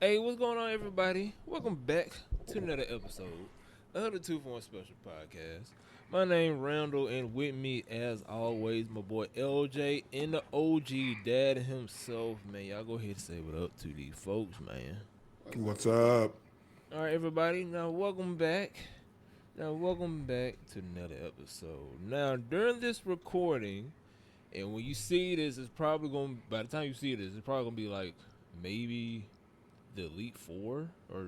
Hey, what's going on, everybody? Welcome back to another episode of the Two for One Special Podcast. My name Randall, and with me, as always, my boy LJ and the OG Dad himself. Man, y'all go ahead and say what up to these folks, man. What's up? What's What's up? up? All right, everybody. Now, welcome back. Welcome back to another episode. Now, during this recording, and when you see this, it's probably going. By the time you see this, it's probably gonna be like maybe the Elite Four or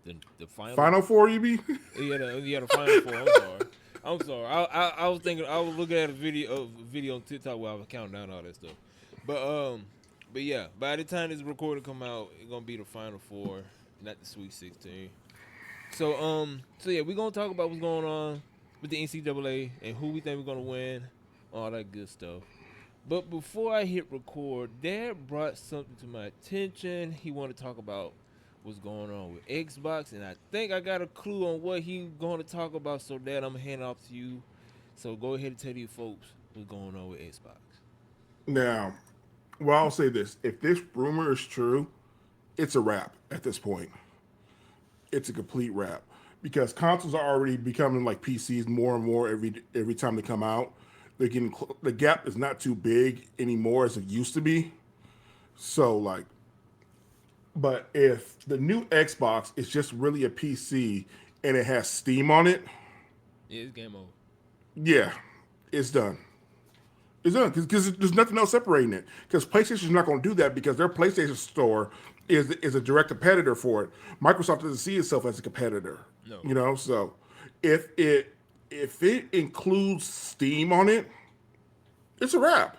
the final. Final four, you be? The final four. I'm sorry. I'm sorry. I was thinking. I was looking at a video on TikTok where I was counting down all that stuff. But but yeah, by the time this recording come out, it's gonna be the final four, not the Sweet 16. So yeah, we're gonna talk about what's going on with the NCAA and who we think we're gonna win, all that good stuff. But before I hit record, Dad brought something to my attention. He wanted to talk about what's going on with Xbox, and I think I got a clue on what he's going to talk about. So, Dad, I'm gonna hand it off to you. So go ahead and tell these folks what's going on with Xbox. Now, well, I'll say this. If this rumor is true, it's a wrap at this point. It's a complete wrap. Because consoles are already becoming like PCs more and more every time they come out. They're getting the gap is not too big anymore as it used to be. So like, but if the new Xbox is just really a PC and it has Steam on it, Yeah, it's game over. yeah, it's done. It's done because there's nothing else separating it. Because PlayStation's not going to do that because their PlayStation Store is a direct competitor for it. Microsoft doesn't see itself as a competitor, No. So if it includes Steam on it, it's a wrap.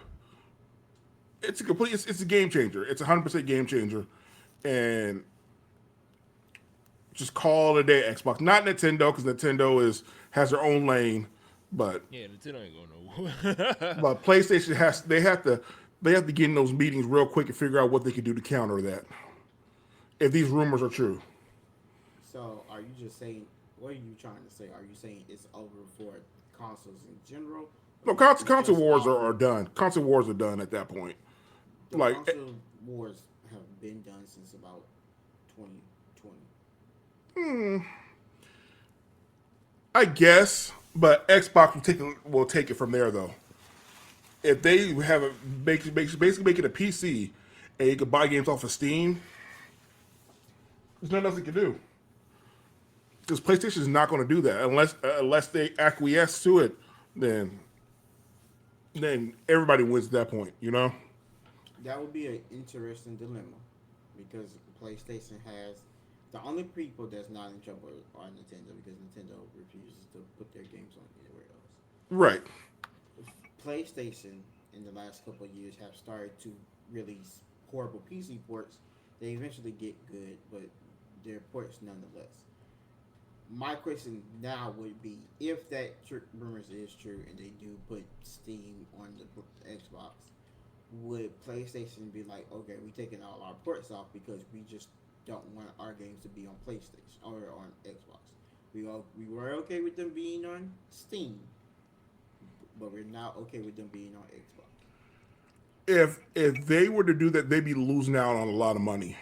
It's a game changer. It's a 100% game changer, and just call it a day. Xbox, not Nintendo, because Nintendo has their own lane, but Yeah, Nintendo ain't going nowhere. PlayStation they have to get in those meetings real quick and figure out what they can do to counter that. If these rumors are true, So, are you just saying? What are you trying to say? Are you saying it's over for consoles in general, no, or it's console just wars off are of done. Console wars are done at that point. the Like, console wars have been done since about 2020? I guess, but Xbox will take it from there though. If they have basically make it a PC and you can buy games off of Steam, there's nothing else you can do. Because PlayStation is not going to do that unless they acquiesce to it. Then everybody wins at that point. That would be an interesting dilemma because PlayStation has the only people that's not in trouble are Nintendo because Nintendo refuses to put their games on anywhere else. Right. PlayStation in the last couple of years have started to release horrible PC ports. They eventually get good, but they're ports nonetheless. My question now would be if that rumors is true and they do put Steam on the Xbox, would PlayStation be like, okay, we taking all our ports off because we just don't want our games to be on PlayStation or on Xbox. We were okay with them being on Steam, but we're now okay with them being on Xbox. If they were to do that, they'd be losing out on a lot of money.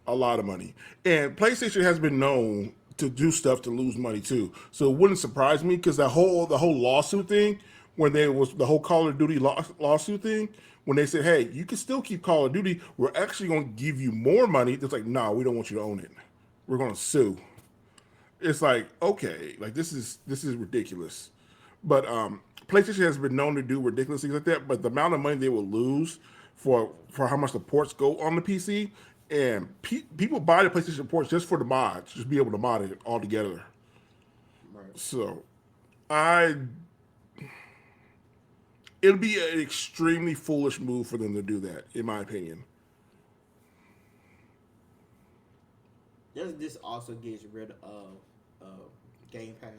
A lot of money. And PlayStation has been known to do stuff to lose money too. So it wouldn't surprise me because the whole lawsuit thing, when there was the whole Call of Duty lawsuit thing, when they said, "Hey, you can still keep Call of Duty. We're actually going to give you more money." It's like, "No, we don't want you to own it. We're going to sue." It's like, okay, like this is ridiculous. But PlayStation has been known to do ridiculous things like that. But the amount of money they will lose for how much the ports go on the PC, and people buy the PlayStation ports just for the mods, just be able to mod it all together. Right. So, I it'll be an extremely foolish move for them to do that, in my opinion. Does this also get rid of Game Pass?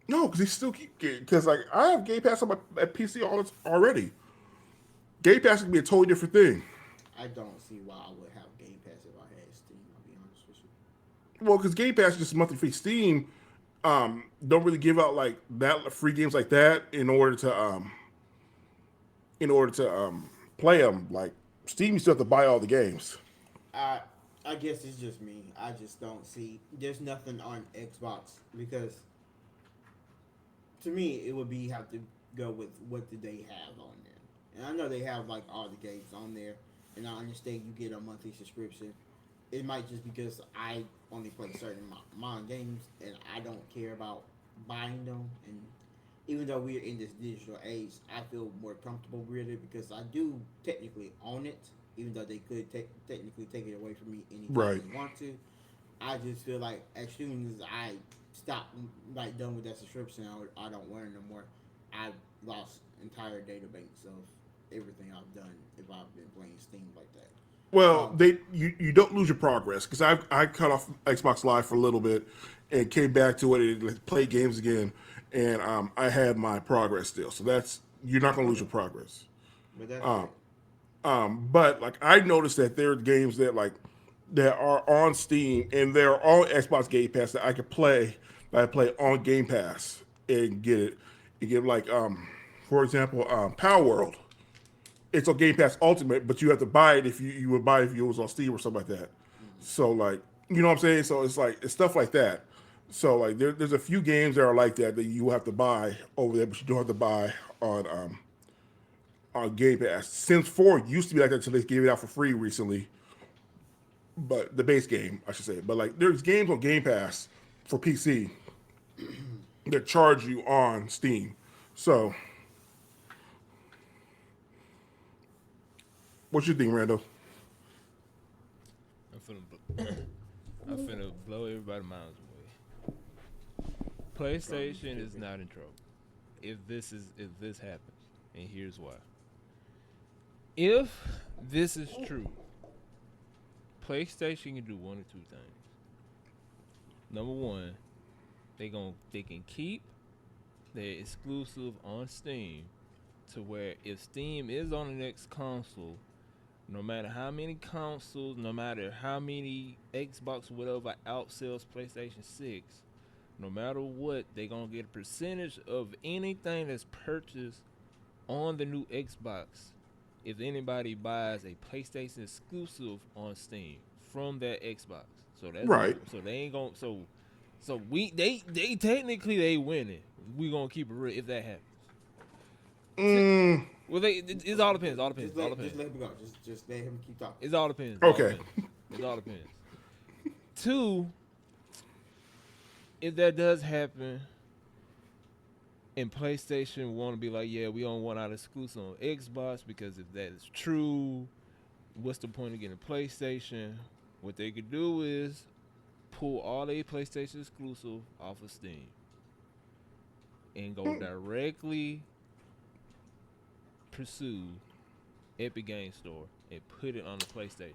No, because they still keep because like I have Game Pass on my PC already. Game Pass can be a totally different thing. I don't see why I would have Game Pass if I had Steam. I'll be honest with you. Well, because Game Pass is just monthly free. Steam don't really give out like that free games like that in order to play them like Steam, you still have to buy all the games. I I guess it's just me. I just don't see. There's nothing on Xbox because to me it would be have to go with what do they have on there. And I know they have like all the games on there, and I understand you get a monthly subscription. It might just because I only play certain amount of games and I don't care about buying them. And even though we're in this digital age, I feel more comfortable with it because I do technically own it. Even though they could technically take it away from me anytime Right. they want to, I just feel like as soon as I stop, like done with that subscription, I don't want it no more. I've lost entire database of everything I've done if I've been playing Steam like that. Well, So you don't lose your progress because I cut off Xbox Live for a little bit and came back to it and like, played games again, and I had my progress still. So that's you're not going to lose your progress. but that's it. But like I noticed that there are games that like that are on Steam and they're on Xbox Game Pass that I could play that I play on Game Pass and get it. You get like for example, Power World. It's on Game Pass Ultimate, but you have to buy it if you would buy it if it was on Steam or something like that. So like you know what I'm saying? So it's like it's stuff like that. So like there's a few games that are like that that you have to buy over there, but you don't have to buy on Game Pass. Sims 4 used to be like that until they gave it out for free recently. But the base game, I should say. But like there's games on Game Pass for PC that charge you on Steam. So what you think, Randall? I'm finna blow everybody minds away. PlayStation is not in trouble. If this happens, and here's why. If this is true, PlayStation can do one or two things. Number one, they can keep their exclusive on Steam to where if Steam is on the next console, no matter how many consoles, no matter how many Xbox or whatever outsells PlayStation 6, no matter what, they're gonna get a percentage of anything that's purchased on the new Xbox if anybody buys a PlayStation exclusive on Steam from that Xbox. So that's Right. so they ain't gonna so we they technically they winning. We gonna keep it real if that happens. Mm, Well, it all depends. All depends. Just All let depends. him go. Just let him keep talking. It all depends. Okay. It all depends. Two, if that does happen, and PlayStation want to be like, yeah, we don't want our exclusive on Xbox because if that is true, what's the point of getting a PlayStation? What they could do is pull all their PlayStation exclusive off of Steam and go directly pursue Epic Game Store and put it on the PlayStation.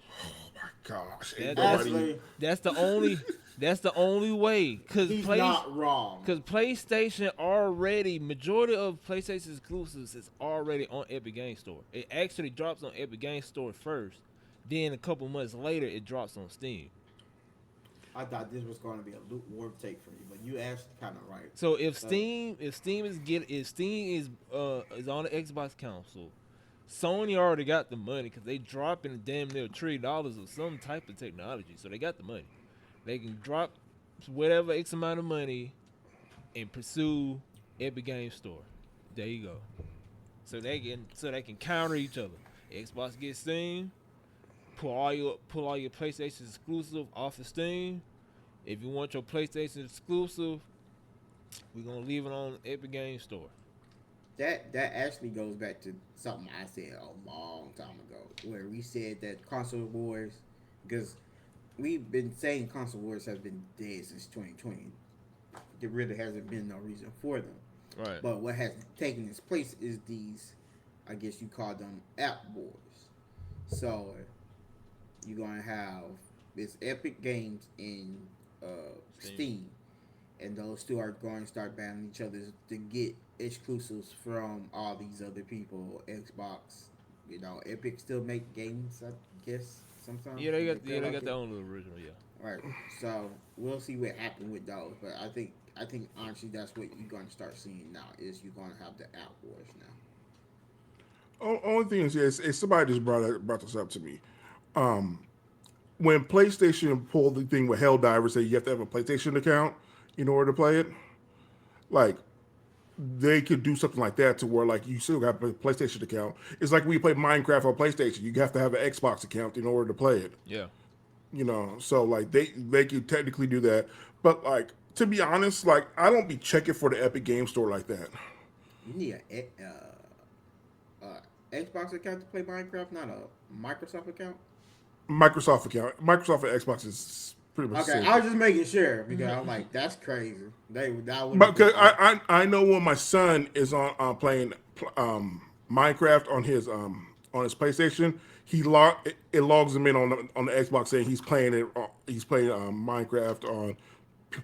gosh, That- ain't that's- nobody- That's the only way. Cause He's not wrong. Cause PlayStation already majority of PlayStation exclusives is already on Epic Game Store. It actually drops on Epic Game Store first. Then a couple months later it drops on Steam. I thought this was going to be a lukewarm take from you, but you asked kind of right. So if Steam is on the Xbox console, Sony already got the money because they dropping damn near $3 of some type of technology. So they got the money. They can drop whatever X amount of money and pursue Epic Game Store. There you go. So they can counter each other. Xbox gets Steam. Pull all your PlayStation exclusive off of Steam. If you want your PlayStation exclusive, we're gonna leave it on Epic Game Store. That actually goes back to something I said a long time ago, where we said that console wars, because we've been saying console wars have been dead since 2020. There really hasn't been no reason for them. Right. But what has taken its place is these, I guess you call them app wars. So you're gonna have this Epic Games and Steam, and those two are going to start battling each other to get exclusives from all these other people. Xbox, Epic still make games, I guess sometimes. Yeah, they got feel like it. their own little original. Yeah. Right. So we'll see what happens with those, but I think honestly that's what you're going to start seeing now is you're going to have the app wars now. Only thing is somebody just brought this up to me. When PlayStation pulled the thing with Helldivers, say you have to have a PlayStation account in order to play it. Like they could do something like that to where like you still got a PlayStation account. It's like when you play Minecraft on PlayStation, you have to have an Xbox account in order to play it. Yeah. So like they could technically do that, but like to be honest, like I don't be checking for the Epic Game Store like that. You need a Xbox account to play Minecraft, not a Microsoft account. Microsoft account, Microsoft and Xbox is pretty much the Okay, same. I was just making sure because I'm like, that's crazy. That would. But cause I know when my son is on playing Minecraft on his PlayStation, it logs him in on the Xbox saying he's playing Minecraft on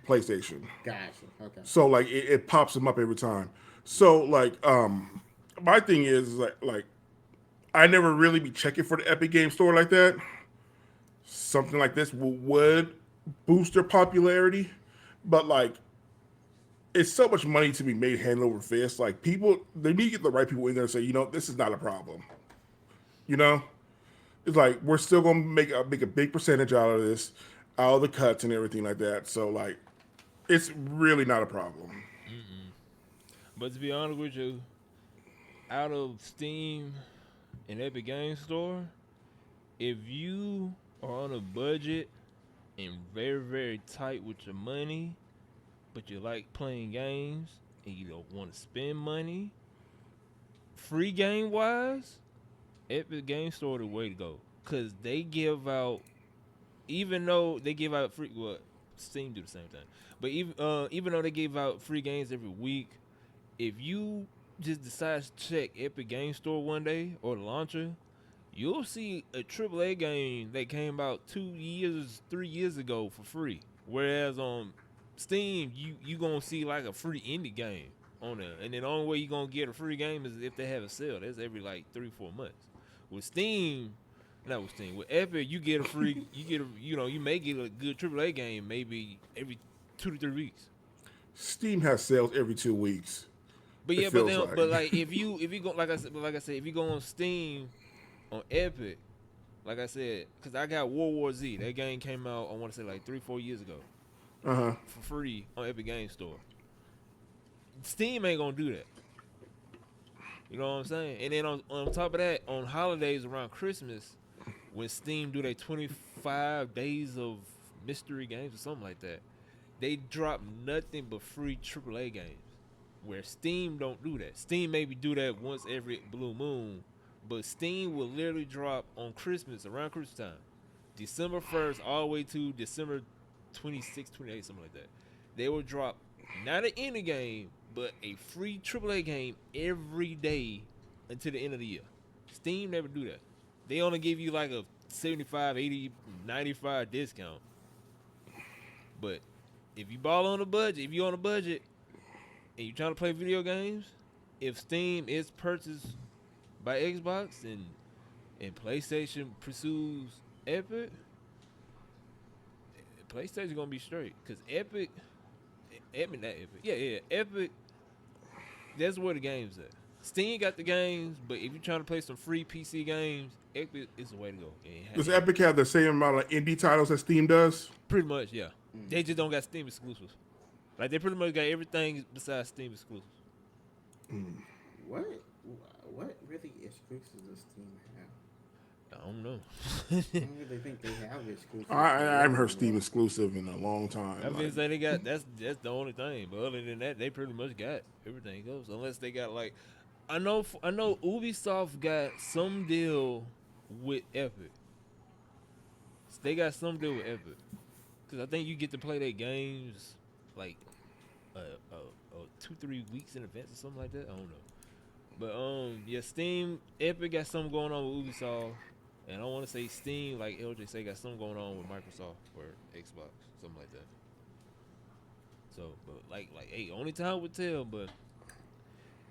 PlayStation. Gotcha. Okay. So like it pops him up every time. So like my thing is like I never really be checking for the Epic Game Store like that. Something like this would boost their popularity, but like it's so much money to be made hand over fist. Like people, they need to get the right people in there and say, this is not a problem. It's like we're still gonna make a big percentage out of this, out of the cuts and everything like that. So like, it's really not a problem. But to be honest with you, out of Steam and Epic Games Store, if you are on a budget and very, very tight with your money, but you like playing games and you don't want to spend money, free game wise, Epic Game Store the way to go. Cause they give out, even though they give out free, well, Steam do the same thing. But even though they give out free games every week, if you just decide to check Epic Game Store one day or the launcher, you'll see a AAA game that came out 2 years, 3 years ago for free. Whereas on Steam, you gonna see like a free indie game on there, and then the only way you gonna get a free game is if they have a sale. That's every like 3-4 months. With Steam, not with Steam, with Epic, you get a free, you may get a good AAA game maybe every 2 to 3 weeks. Steam has sales every 2 weeks. But yeah, but like if you go like I said, if you go on Steam, on Epic, like I said, because I got World War Z. That game came out, I want to say like 3-4 years ago. For free on Epic Game Store. Steam ain't gonna do that. You know what I'm saying? And then on top of that, on holidays around Christmas, when Steam do their 25 days of mystery games or something like that, they drop nothing but free AAA games. Where Steam don't do that. Steam maybe do that once every blue moon, but Steam will literally drop on Christmas, around Christmas time, December 1st all the way to December 26th, 28th, something like that. They will drop not an indie game, but a free AAA game every day until the end of the year. Steam never do that. They only give you like a 75, 80, 95 discount. But if you ball on a budget, if you're on a budget and you're trying to play video games, if Steam is purchased by Xbox and PlayStation pursues Epic, PlayStation gonna be straight. Cause Epic, that's where the game's at. Steam got the games, but if you're trying to play some free PC games, Epic is the way to go. Does Epic have the same amount of indie titles that Steam does? Pretty much, yeah. They just don't got Steam exclusives. Like they pretty much got everything besides Steam exclusives. What really exclusives does Steam have? I don't know. I don't really think they have exclusives. I haven't heard Steam exclusive in a long time. I mean, say they got that's the only thing. But other than that, they pretty much got everything else. Unless they got like, I know Ubisoft got some deal with Epic. They got some deal with Epic, because I think you get to play their games like 2-3 weeks in advance or something like that. I don't know. But yeah, Steam, Epic got something going on with Ubisoft, and I want to say Steam, like LJ say, got something going on with Microsoft or Xbox, something like that. So, but like, hey, only time would tell, but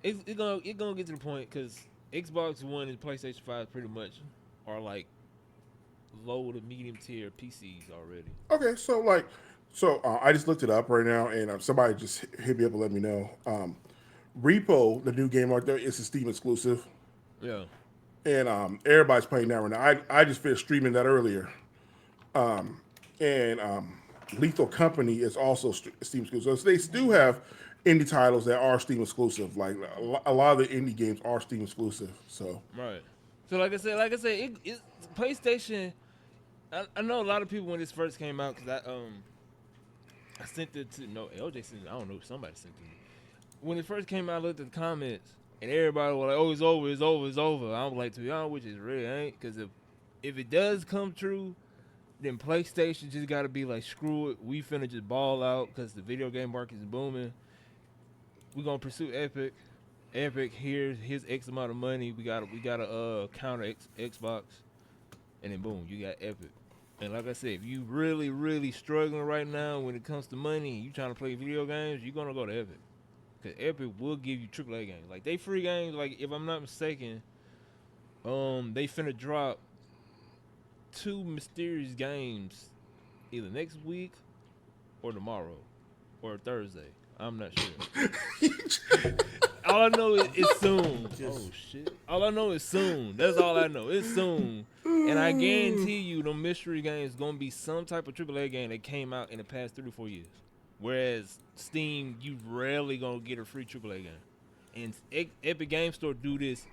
it's gonna get to the point because Xbox One and PlayStation 5 pretty much are like low to medium tier PCs already. Okay, so I just looked it up right now, and somebody just hit me up and let me know. Repo, the new game out there, is a Steam exclusive. Yeah. and everybody's playing that right now. I just finished streaming that earlier, and Lethal Company is also Steam exclusive. So they still have indie titles that are Steam exclusive. Like a lot of the indie games are Steam exclusive. So Right. So like I said, it PlayStation. I know a lot of people when this first came out because I sent it to LJ sent it. I don't know, somebody sent it to me. When it first came out, I looked at the comments and everybody was like, "Oh, it's over, it's over, it's over." I was like, to be honest, which is really ain't, because if it does come true, then PlayStation just got to be like, screw it, we finna just ball out because the video game market is booming. We gonna pursue Epic. Epic, here's X amount of money. We gotta counter Xbox, and then boom, you got Epic. And like I said, if you really, really struggling right now when it comes to money, and you trying to play video games, you're gonna go to Epic, cause Epic will give you AAA games. Like they free games. Like if I'm not mistaken, they finna drop 2 mysterious games either next week or tomorrow or Thursday. I'm not sure. All I know is it's soon. Oh shit! All I know is soon. That's all I know. It's soon, and I guarantee you, the mystery game is gonna be some type of AAA game that came out in the past 3 to 4 years. Whereas Steam, you rarely gonna get a free AAA game, and Epic Game Store do this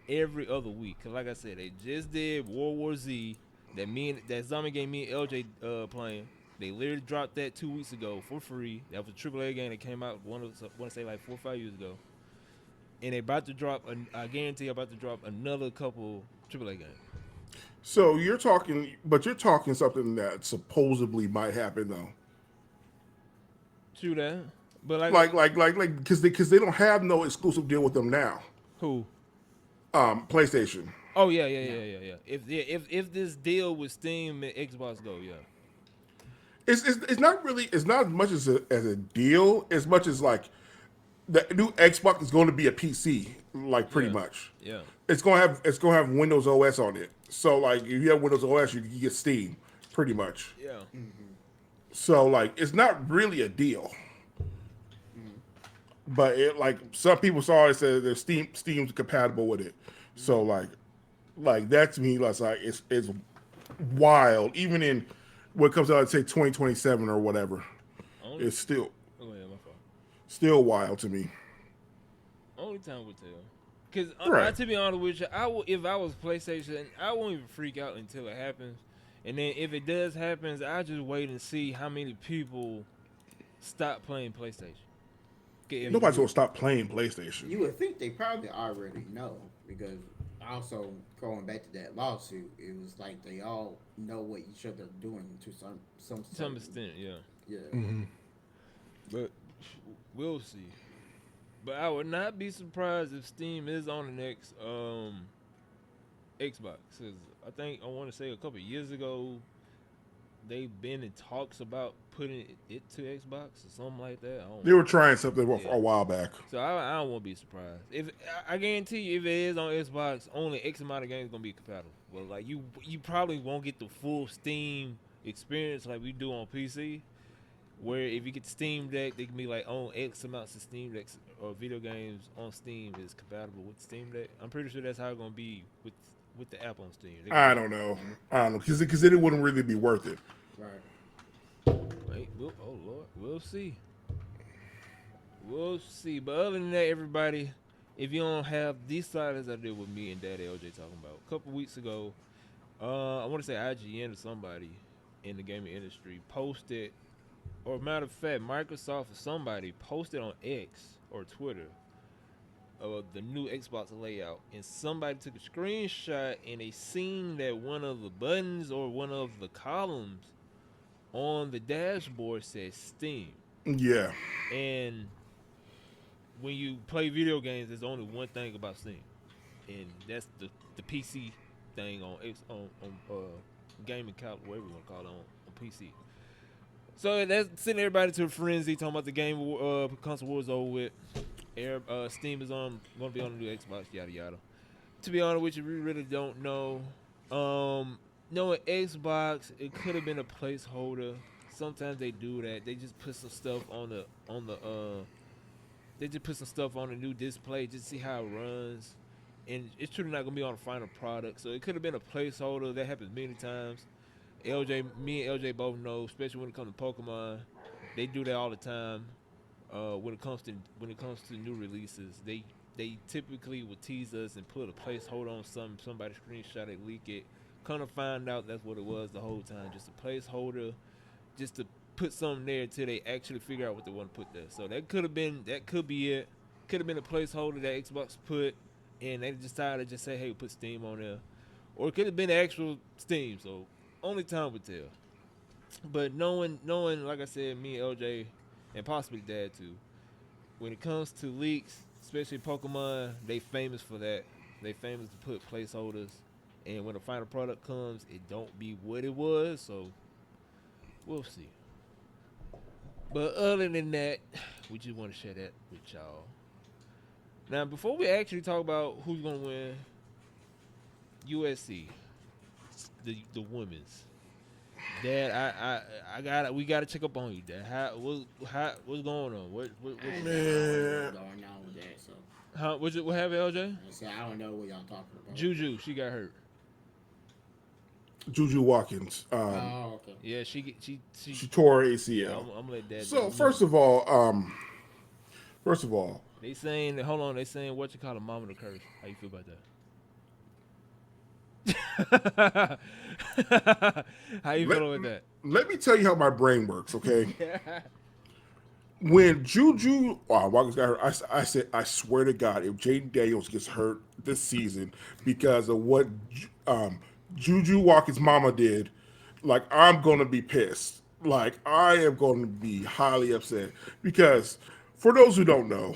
every other week. Cause like I said, they just did World War Z. That zombie game me and LJ playing. They literally dropped that 2 weeks ago for free. That was a AAA game that came out. Want to say like 4 or 5 years ago. And they about to drop. I guarantee about to drop another couple AAA games. So you're talking something that supposedly might happen though. True that, but Like because they don't have no exclusive deal with them now. who? PlayStation. Oh yeah. If this deal with Steam and Xbox go, yeah. It's not really, it's not as much as a deal as much as like the new Xbox is going to be a PC, like pretty much. Yeah. It's gonna have Windows OS on it. So like if you have Windows OS, you get Steam, pretty much. Yeah. So like it's not really a deal. But it like some people saw it said that Steam's compatible with it. So like that to me like it's wild. Even in what comes out say 2027 or whatever. It's still Oh yeah, my fault. still wild to me. Only time will tell. Cause Right. to be honest with you, if I was PlayStation, I won't even freak out until it happens. And then if it does happen, I just wait and see how many people stop playing PlayStation. Nobody's gonna stop playing PlayStation. You would think they probably already know because also going back to that lawsuit, it was like they all know what each other's doing to some extent, yeah. Yeah. But we'll see. But I would not be surprised if Steam is on the next Xbox. 'Cause I want to say a couple of years ago, they've been in talks about putting it to Xbox or something like that. I don't They were trying something Yeah. a while back. So I don't want to be surprised. If I guarantee you, if it is on Xbox, only X amount of games gonna be compatible. Well, like you probably won't get the full Steam experience like we do on PC. Where if you get the Steam Deck, they can be like on X amounts of Steam Decks or video games on Steam is compatible with Steam Deck. I'm pretty sure that's how it's gonna be with the app on Steam. I don't know because then it wouldn't really be worth it. Right. Wait, oh Lord, we'll see. We'll see. But other than that, everybody, if you don't have these silence I did with me and Daddy LJ talking about a couple weeks ago, I want to say IGN or somebody in the gaming industry posted, or matter of fact, Microsoft or somebody posted on X or Twitter of the new Xbox layout, and somebody took a screenshot and they seen that one of the buttons or one of the columns on the dashboard says Steam. Yeah. And when you play video games, there's only one thing about Steam, and that's the PC thing on gaming couch, whatever you want to call it, on PC. So that's sending everybody to a frenzy, talking about the game console wars over with. Steam is going to be on the new Xbox, yada yada. To be honest with you, we really don't know. Knowing Xbox, it could have been a placeholder. Sometimes they do that. They just put some stuff on the they just put some stuff on the new display just to see how it runs. and it's truly not gonna be on the final product. So it could have been a placeholder. That happens many times. LJ, me and LJ both know, especially when it comes to Pokemon, they do that all the time. When it comes to new releases, they typically would tease us and put a placeholder on somebody screenshot it, leak it. Kind of find out that's what it was the whole time, just a placeholder, just to put something there until they actually figure out what they want to put there. So that could be it. Could have been a placeholder that Xbox put, and they decided to just say, hey, put Steam on there, or it could have been actual Steam. So only time would tell. But knowing, like I said, me and LJ, and possibly Dad too, when it comes to leaks, especially Pokemon, they famous for that. They famous to put placeholders, and when the final product comes, it don't be what it was. So we'll see. But other than that, we just want to share that with y'all. Now, before we actually talk about who's gonna win, USC, the women's. Dad, we gotta check up on you, Dad. What's going on? What I ain't Man. going on with that, so what happened, LJ? I say I don't know what y'all talking about. Juju, she got hurt. Juju Watkins. Oh, okay. Yeah, she She tore her ACL. I'm gonna let Dad. So know. first of all, They saying, hold on, they saying what you call a mama to curse. How you feel about that? How you feeling with that? let me tell you how my brain works, okay? When Juju Watkins got hurt, I said, I swear to God, if Jaden Daniels gets hurt this season because of what Juju Watkins' mama did, like, I'm going to be pissed. Like, I am going to be highly upset. Because, for those who don't know,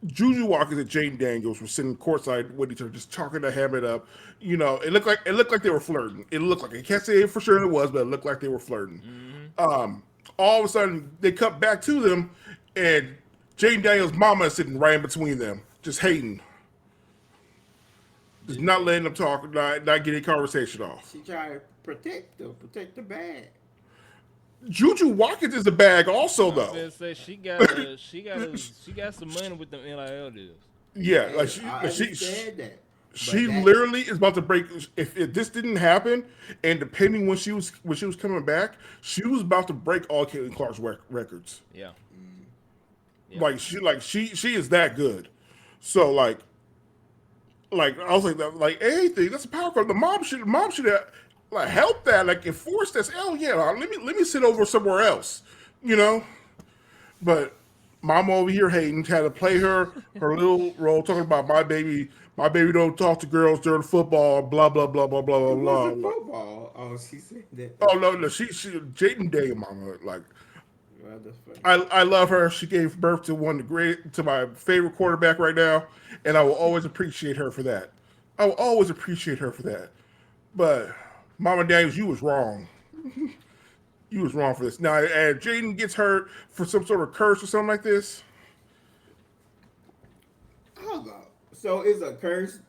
Juju Watkins and Jaden Daniels were sitting courtside with each other, just chalking the hammer up. You know, it looked like they were flirting. It looked like, I can't say for sure it was, but it looked like they were flirting. All of a sudden, they cut back to them, and Jaden Daniels' mama is sitting right in between them, just hating. Just not letting them talk, not getting conversation off. She tried to protect the bag. Juju Watkins is a bag also, I was though. gonna say she got some money with them NIL deals. Yeah, like I she understand that. she But that- literally is about to break. If this didn't happen, and depending when she was coming back, she was about to break all Caitlin Clark's records. Yeah. Yeah. Like she is that good. So like I was like anything that's a power card. The mom should have like helped that, like enforce this. Oh yeah, let me sit over somewhere else, you know. But mom over here hating, had to play her little role, talking about my baby don't talk to girls during football, blah blah blah blah blah blah It wasn't blah. football. Oh, she said that. Oh no, she Jaden Day mama, like Well, that's funny. I love her. She gave birth to my favorite quarterback right now, and I will always appreciate her for that. I will always appreciate her for that. But Mama Daniels, you was wrong. You was wrong for this. Now, and Jaden gets hurt for some sort of curse or something like this. Hold up. So is a curse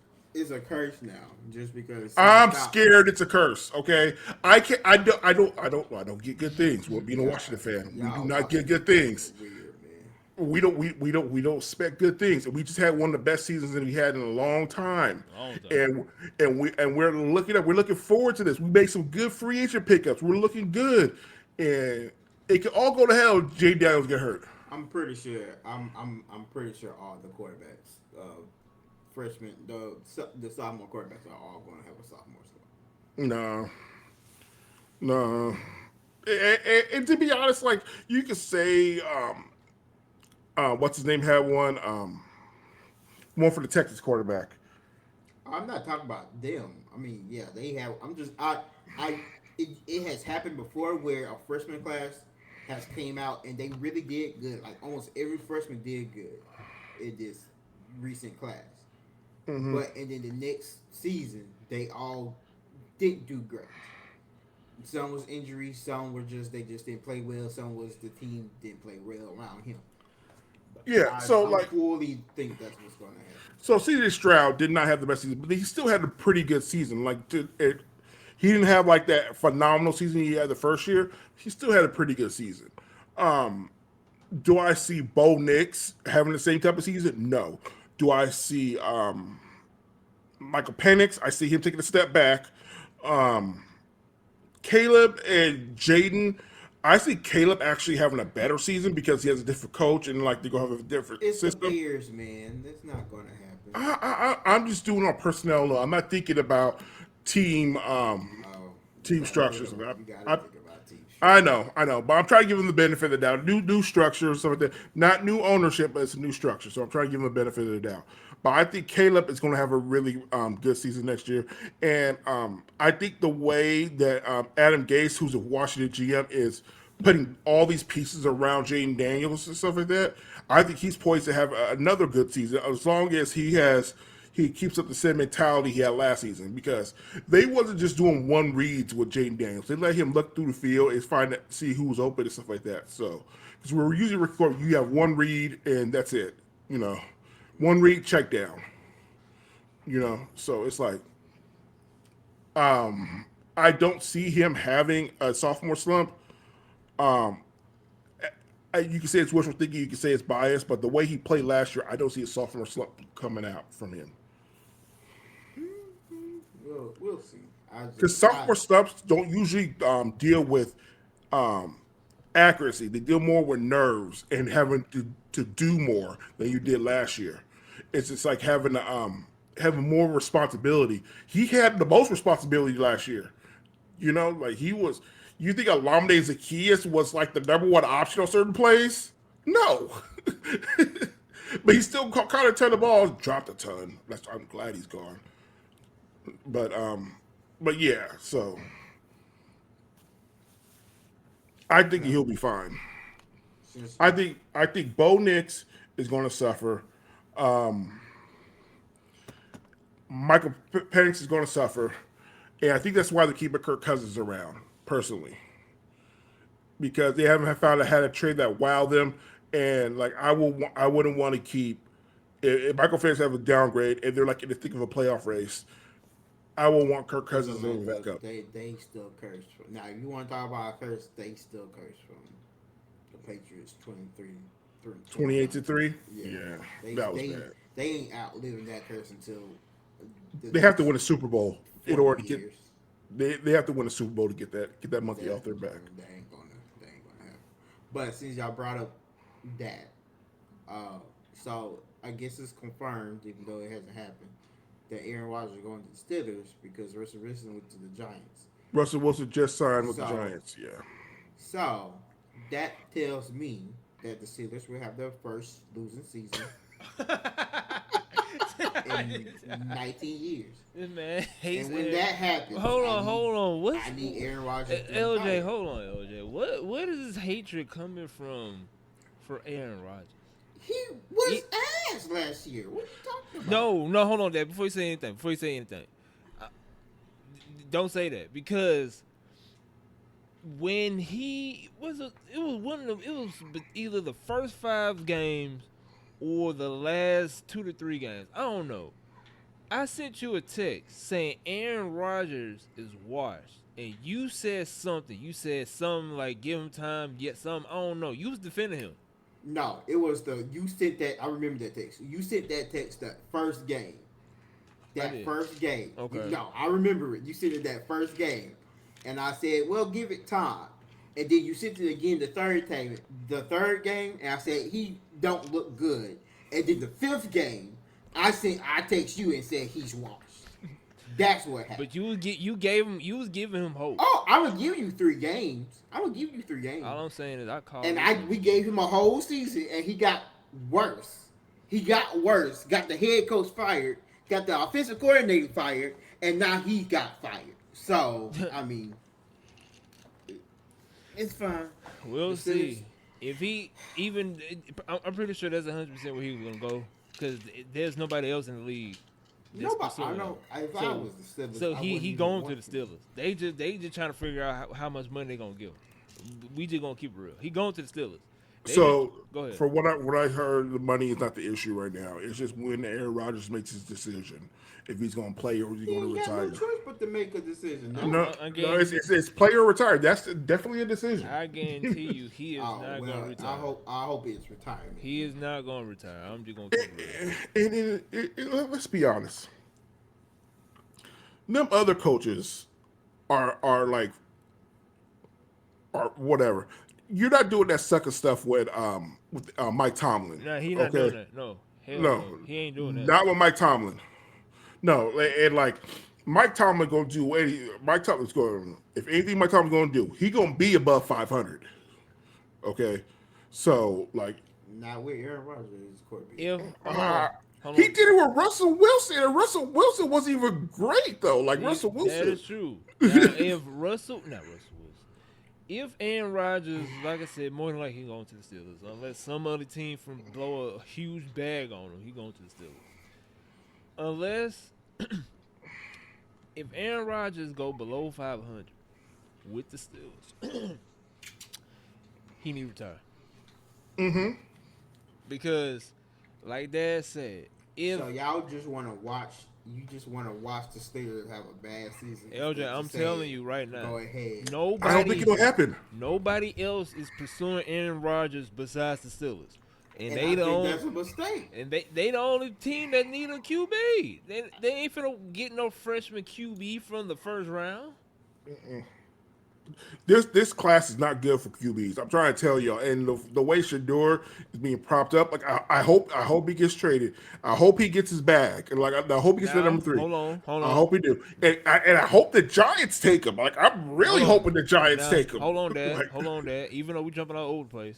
now just because I'm stop- scared it's a curse. Okay, I can't. I don't get good things. Well, being a Washington fan, we do Y'all not get good things. Weird, man. We don't expect good things. And we just had one of the best seasons that we had in a long time. Long time. And we're looking forward to this. We make some good free agent pickups. We're looking good, and it could all go to hell. If Jay Daniels get hurt. I'm pretty sure. I'm pretty sure all the quarterbacks, freshmen, the sophomore quarterbacks are all going to have a sophomore slump. No. And to be honest, like you could say, what's his name had one for the Texas quarterback. I'm not talking about them. I mean, yeah, they have. It has happened before where a freshman class has came out and they really did good. Like almost every freshman did good in this recent class. Mm-hmm. But and then the next season they all didn't do great. Some was injuries, some were they just didn't play well. Some was the team didn't play well around him. Yeah, I fully think that's what's going to happen. So CJ Stroud did not have the best season, but he still had a pretty good season. He didn't have like that phenomenal season he had the first year. He still had a pretty good season. Do I see Bo Nix having the same type of season? No. Do I see Michael Penix? I see him taking a step back. Caleb and Jaden, I see Caleb actually having a better season because he has a different coach and like they're gonna have a different It's the system. Bears, man. That's not going to happen. I'm just doing on personnel. No, I'm not thinking about team team structures. You got to think about team structure. I know, but I'm trying to give them the benefit of the doubt. New structure, stuff like that. Not new ownership, but it's a new structure. So I'm trying to give them the benefit of the doubt. But I think Caleb is going to have a really good season next year, and I think the way that Adam Gase, who's a Washington GM, is putting all these pieces around Jaden Daniels and stuff like that, I think he's poised to have another good season as long as he keeps up the same mentality he had last season, because they wasn't just doing one reads with Jaden Daniels. They let him look through the field and see who was open and stuff like that. So, because we're usually record, you have one read and that's it. One read, check down. So it's like, I don't see him having a sophomore slump. You can say it's wishful thinking, you can say it's biased, but the way he played last year, I don't see a sophomore slump coming out from him. We'll see. Because sophomore slumps don't usually deal with accuracy. They deal more with nerves and having to do more than you did last year. It's just like having more responsibility. He had the most responsibility last year. Like he was. You think Olamide Zaccheaus was like the number one option on certain plays? No. But he still caught a ton of balls, dropped a ton. I'm glad he's gone. But yeah, so I think he'll be fine. I think Bo Nix is going to suffer. Michael Penix is going to suffer, and I think that's why they're keeping Kirk Cousins around. Personally, because they haven't had a trade that wowed them, and like I wouldn't want to keep if Michael Penix have a downgrade and they're like in the thick of a playoff race. I will want Kirk Cousins to back up. They still curse from now. If you want to talk about a curse, they still curse from the Patriots 28-3. Yeah, that was bad. They ain't outliving that curse until they have to win a Super Bowl in order to get. years. They have to win a Super Bowl to get that monkey off their back. That ain't gonna happen. But since y'all brought up that, so I guess it's confirmed, even though it hasn't happened, that Aaron Rodgers is going to the Steelers because Russell Wilson went to the Giants. Russell Wilson just signed with the Giants. Yeah. So that tells me that the Steelers will have their first losing season in 19 years. This man hates and when that happens, hold on. I need Aaron Rodgers. LJ, hold on, LJ. What is this hatred coming from for Aaron Rodgers? He was ass last year. What are you talking about? No, hold on, Dad. Before you say anything, don't say that, because when it was either the first 5 games or the last 2 to 3 games. I don't know. I sent you a text saying Aaron Rodgers is washed, and you said something. You said something like give him time, get something. I don't know. You was defending him. No, it was you sent that. I remember that text. You sent that text that first game. First game. Okay. No, I remember it. You sent it that first game, and I said, "Well, give it time." And then you sent it again the third game. And I said he don't look good. And then the 5th game, I text you and said he's washed. That's what happened. But you was giving him hope. Oh, I would give you 3 games. All I'm saying is I called. And we gave him a whole season, and he got worse. Got the head coach fired. Got the offensive coordinator fired, and now he got fired. So I mean, it's fine. We'll see. If he even, I'm pretty sure that's 100% where he was gonna go, because there's nobody else in the league. Nobody. I know. If I was the Steelers, so he going to the Steelers. They just trying to figure out how much money they gonna give him. We just gonna keep it real. He going to the Steelers, They So just, go ahead. for what I heard, the money is not the issue right now. It's just when Aaron Rodgers makes his decision if he's going to play or is he He going to ain't got no retire. choice but to make a decision. I, No. No, I, I no, it's, guarantee, it's, it's play or retire. That's definitely a decision. I guarantee you, he is Oh not well, gonna retire. I hope it's retirement. He is not gonna retire. I'm just gonna keep it Let's be honest. Them other coaches are like or whatever. You're not doing that sucker stuff with Mike Tomlin. real. Nah, he not doing that. No, hell no. No, He ain't doing that. not with Mike Tomlin. No, and like Mike Tomlin gonna do Mike Tomlin's going. If anything, Mike Tomlin's gonna do, he gonna be above 500. Okay, so like Not with Aaron Rodgers as quarterback. If hold he on. did it with Russell Wilson, and Russell Wilson wasn't even great though. Like Russell That Wilson. is true. Now, if Russell Wilson, if Aaron Rodgers, like I said, more than likely he going to the Steelers, unless some other team from blow a huge bag on him, he going to the Steelers. Unless if Aaron Rodgers go below 500 with the Steelers, he need to retire. Because, like Dad said, if So y'all just want to watch. You just want to watch the Steelers have a bad season. LJ, I'm Say, telling you right now, Go ahead. nobody, I don't think it'll happen. nobody else is pursuing Aaron Rodgers besides the Steelers, and And they I the think only, that's a mistake. and they the only team that need a QB. They ain't finna get no freshman QB from the first round. This class is not good for QBs. I'm trying to tell y'all. And the way Shador is being propped up, like I hope he gets traded. I hope he gets his bag. And like I hope he gets the Now, number 3. Hold on. I hope he do. And I hope the Giants take him. Like I'm really Hold on. hoping the Giants Now, take him. Hold on, Dad. Like, Hold on, Dad. Even though we jumping all over the place,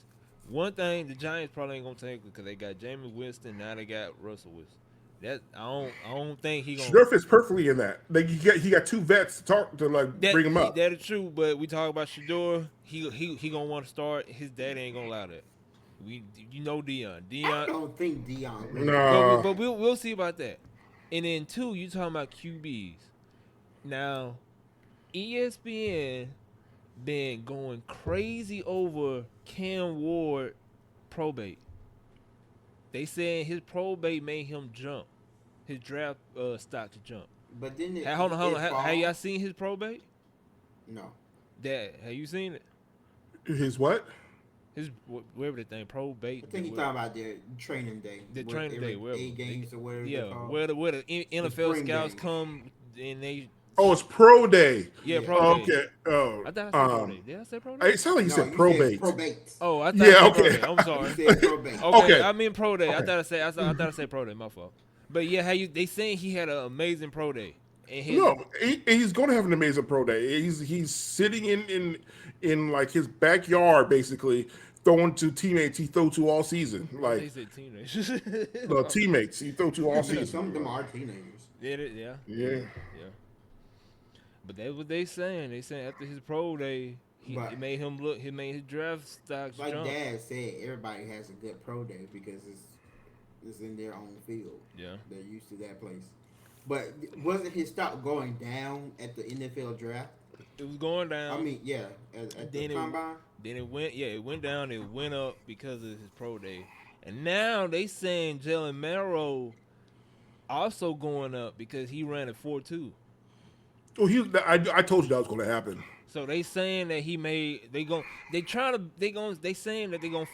one thing the Giants probably ain't gonna take because they got Jameis Winston. Now they got Russell Wilson. That I don't think he gonna. Shador fits perfectly in that. Like he got 2 vets to talk to bring him up. That is true, but we talk about Shador. He gonna want to start. His daddy ain't gonna allow that. You know Dion. I don't think Dion. No. But we'll see about that. And then 2, you talking about QBs. Now, ESPN been going crazy over Cam Ward probate. They saying his probate made him jump, his draft stock to jump. But then Hey, hold on. Have y'all seen his probate? No. Dad, have you seen it? His what? His whatever the thing probate. I think he's talking about their training day. The training day, wherever. 8 games or whatever. Yeah, they're called. where the NFL spring scouts game. come and they. Oh, it's pro day. Yeah, Yeah. probate. Okay. Oh. I thought I said probate. Did I say probate? It sounded like you No, said you probate. probate. Oh, I thought Yeah, I said okay. probate. I'm sorry. You said probate. Okay, Okay. I mean pro day. I Okay. thought I said pro day. My fault. But yeah, they saying he had an amazing pro day. And his, No, he's going to have an amazing pro day. He's sitting in like his backyard, basically throwing to teammates he threw to all season. they Like said teenagers. teammates he threw to all Yeah, season. some of them are teenagers. Yeah. Yeah. But that's what they saying. They saying after his pro day, But- it made him look. It made his draft stocks Like jump. Dad said, everybody has a good pro day because it's in their own field. Yeah. They're used to that place. But wasn't his stock going down at the NFL draft? It was going down. I mean, yeah, at the Then it- combine. Then it went down. It went up because of his pro day, and now they saying Jalen Merrill also going up because he ran at 4.2. Well, I told you that was going to happen. So they saying that he made they saying that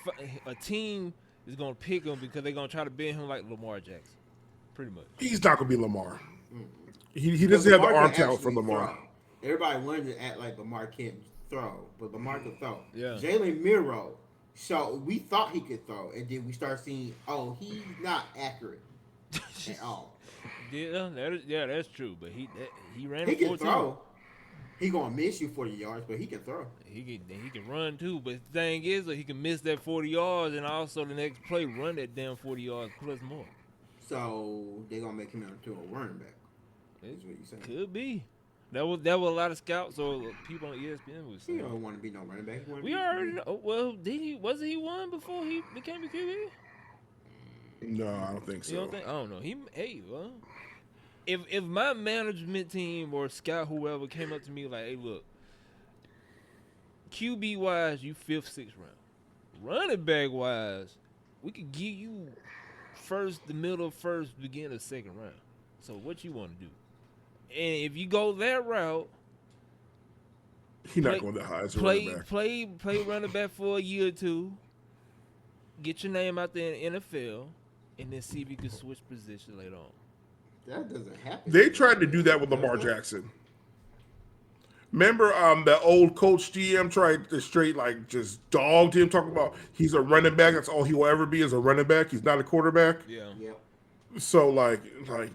a team is gonna pick him because they're gonna try to bend him like Lamar Jackson, pretty much. He's not going to be Lamar. He doesn't have the Lamar arm can talent for actually Lamar. throw. Everybody wanted to act like Lamar can't throw, but Lamar can throw. Yeah. Jalen Miro. So we thought he could throw, and then we start seeing, oh, he's not accurate at all. That's true. But he ran He at can 4.2. throw. He gonna miss you 40 yards, but he can throw. He can run too. But the thing is, he can miss that 40 yards and also the next play run that damn 40 yards plus more. So they're gonna make him into a running back. That's what you saying. Could be. That was a lot of scouts or people on ESPN was He saying. don't want to be no running back. He wanna We be- already know. Well, wasn't he one before he became a QB? No, I don't think You don't so. think? I don't know. Well, if my management team or scout whoever came up to me like, hey, look, QB wise, you 5th, 6th round. running back wise, we could give you first, the middle of first, beginning of second round. So what you want to do? And if you go that route, He's not play going that high as a running play back. play running back for a year or two, get your name out there in the NFL, and then see if you can switch position later on. That doesn't happen. They tried to do that with Lamar Jackson. Remember, that old coach GM tried to straight like just dogged him, talking about he's a running back. That's all he will ever be is a running back. He's not a quarterback. Yeah. Yep. So like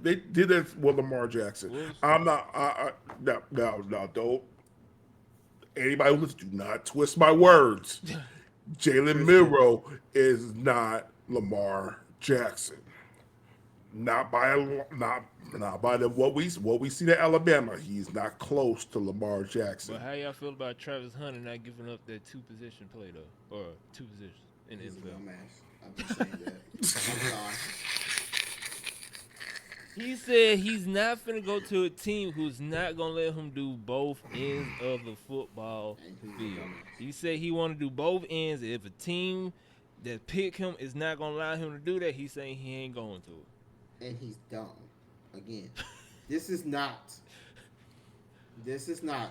they did that with Lamar Jackson. I'm not. No, don't. Anybody who listens, do not twist my words. Jalen Milroe is not Lamar Jackson. Not by what we see at Alabama. He's not close to Lamar Jackson. But how y'all feel about Travis Hunter not giving up that two position play though, or two positions in the He's a NFL? dumbass. I'm just saying that. I'm sorry. He said he's not finna go to a team who's not gonna let him do both ends of the football And he's a field. dumbass. He said he want to do both ends. If a team that pick him is not gonna allow him to do that, he's saying he ain't going to it. And he's dumb. Again, this is not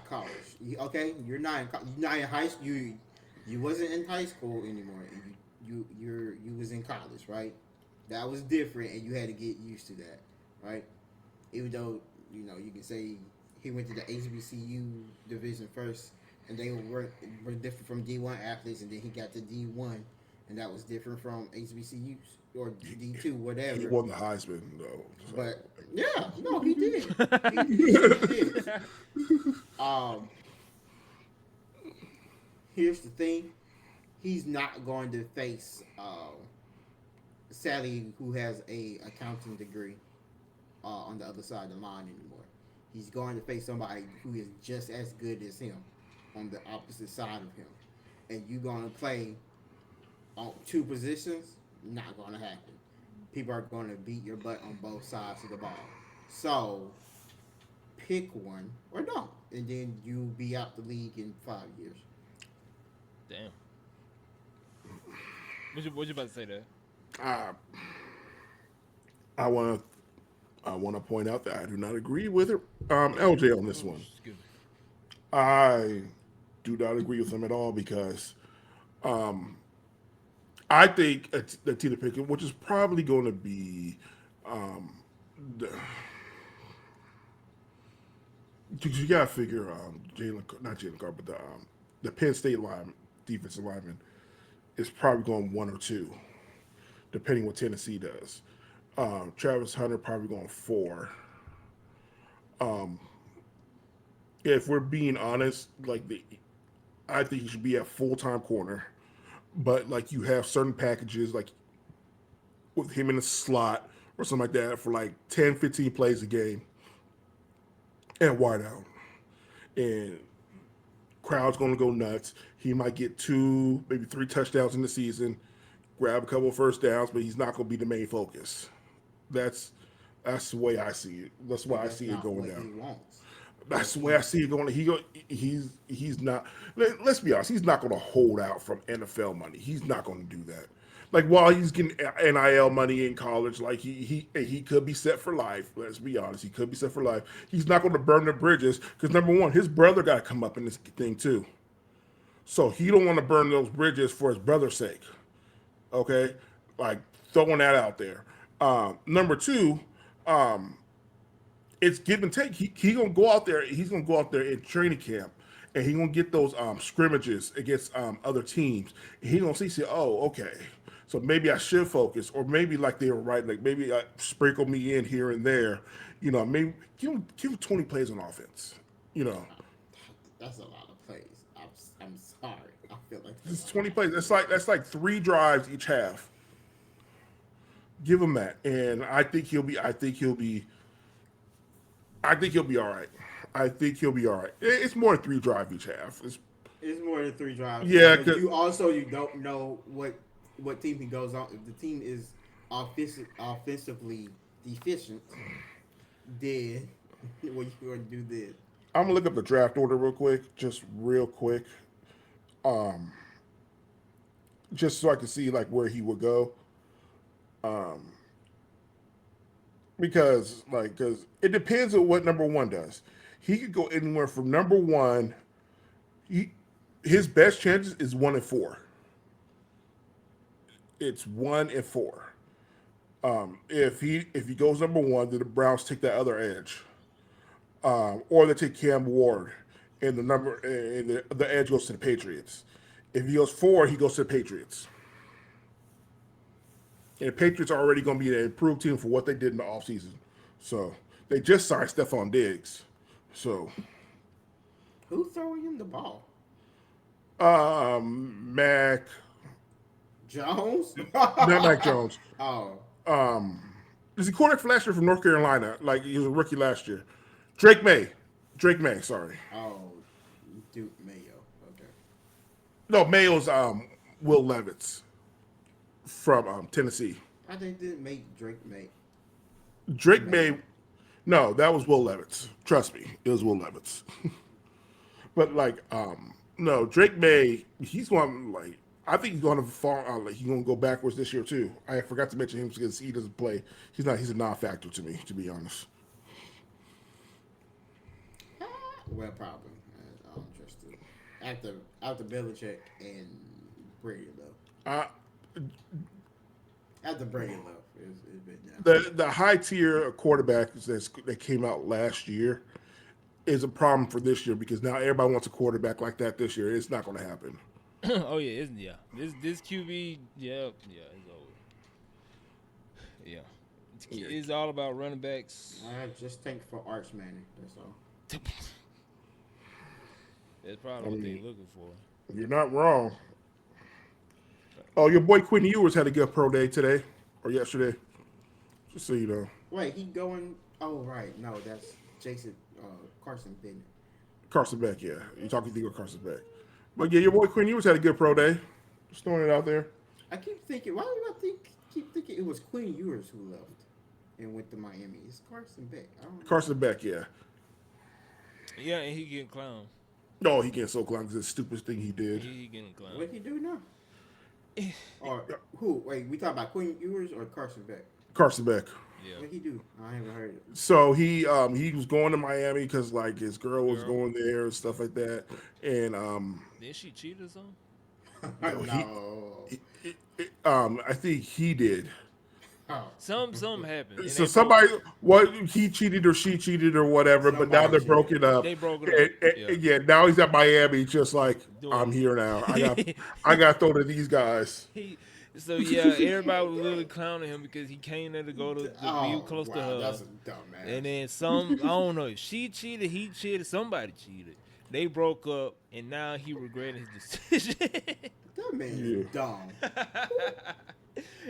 college. Okay, you're not in you're not in high school. You wasn't in high school anymore. You was in college, right? That was different, and you had to get used to that, right? Even though you can say he went to the HBCU division first, and they were different from D1 athletes, and then he got to D1, and that was different from HBCUs or D2, whatever. He won the Heisman though. So. But yeah, no, he did. He did. Here's the thing: he's not going to face Sally, who has a accounting degree, on the other side of the line anymore. He's going to face somebody who is just as good as him on the opposite side of him, and you're going to play on two positions. Not going to happen. People are going to beat your butt on both sides of the ball. So, pick one or don't, and then you'll be out the league in 5 years. Damn. What you about to say there? I want to point out that I do not agree with LJ on this one. Excuse me. I do not agree with him at all because I think that Tina Pickett, which is probably going to be you got to figure not Jalen Carr, but the Penn State defensive lineman is probably going 1 or 2, depending what Tennessee does. Travis Hunter probably going 4. If we're being honest, I think he should be at full-time corner, but like you have certain packages like with him in the slot or something like that for like 10, 15 plays a game and wide out. And crowd's going to go nuts. He might get 2, maybe 3 touchdowns in the season, grab a couple of first downs, but he's not going to be the main focus. That's the way I see it. That's why I see it going down. That's the way I see it going. He's not. Let's be honest. He's not going to hold out from NFL money. He's not going to do that. Like while he's getting NIL money in college, like he could be set for life. Let's be honest. He could be set for life. He's not going to burn the bridges because number one, his brother got to come up in this thing too. So he don't want to burn those bridges for his brother's sake. Okay, like throwing that out there. Number 2, it's give and take. He gonna go out there. He's gonna go out there in training camp, and he gonna get those scrimmages against other teams. And he gonna see, oh, okay, so maybe I should focus, or maybe like they were right, like maybe I sprinkle me in here and there. Maybe give him 20 plays on offense. That's a lot of plays. I'm sorry. I feel like It's 20 plays. That's like 3 drives each half. Give him that, and I think he'll be all right. I think he'll be all right. It's more than 3 drives each half. It's more than 3 drives. Yeah, you don't know what team he goes on. If the team is offensively deficient, then what you going to do then? I'm gonna look up the draft order real quick, just real quick. just so I can see like where he would go. Because it depends on what number one does. He could go anywhere from number one. He, his best chances is 1 and 4. It's 1 and 4. If he goes number one, then the Browns take that other edge, or they take Cam Ward, and the edge goes to the Patriots. If he goes 4, he goes to the Patriots. And the Patriots are already going to be an improved team for what they did in the offseason. So they just signed Stephon Diggs. So Who's throwing him the ball? Mac, Jones? not Mac Jones. Oh, Is he quarterback for last year from North Carolina? Like he was a rookie last year. Drake May. Sorry. oh, Duke Mayo. Okay. No, Mayo's Will Levis from Tennessee. I think they didn't make Drake make. Drake May. No, that was Will Levis. Trust me, it was Will Levis. But no, Drake May. He's going like. I think he's going to fall. Like he's going to go backwards this year too. I forgot to mention him because he doesn't play. He's not. He's a non-factor to me, to be honest. Well, probably. I don't trust it. After Belichick and Brady though. After Brady left, it's been down. The high tier quarterbacks that came out last year is a problem for this year because now everybody wants a quarterback like that this year. It's not going to happen. Oh yeah, this QB, it's over. Yeah, it's all about running backs. I just think for Arch Manning. That's all. That's probably what they're looking for. You're not wrong. Oh, your boy Quinn Ewers had a good pro day today or yesterday. Just so you know. Wait, he going? Oh right, no, that's Carson Bennett. Carson Beck, yeah. You're talking to Carson Beck. But yeah, your boy Quinn Ewers had a good pro day. Just throwing it out there. I keep thinking, why do I keep thinking it was Quinn Ewers who left and went to Miami? It's Carson Beck. I don't know. Carson Beck, yeah. Yeah, and he getting clowned. No, he getting so clown because the stupidest thing he did. He getting clowned. What he do now? Or who? Wait, we talking about Quinn Ewers or Carson Beck? Carson Beck. Yeah. What he do? I haven't heard it. So he was going to Miami because like his girl was going there and stuff like that, and Did she cheat or something? No. I think he did. Oh. Something happened. and So they somebody, he cheated or she cheated or whatever, but now they're broken up. They broke it up. And, yeah, now he's at Miami, just like Doing I'm it. here now. I got to throw to these guys. So yeah, everybody was literally clowning him because he came there to go to be close to her. That's a dumb man. And then I don't know, she cheated, he cheated, somebody cheated. They broke up, and now he regretted his decision. That man is dumb.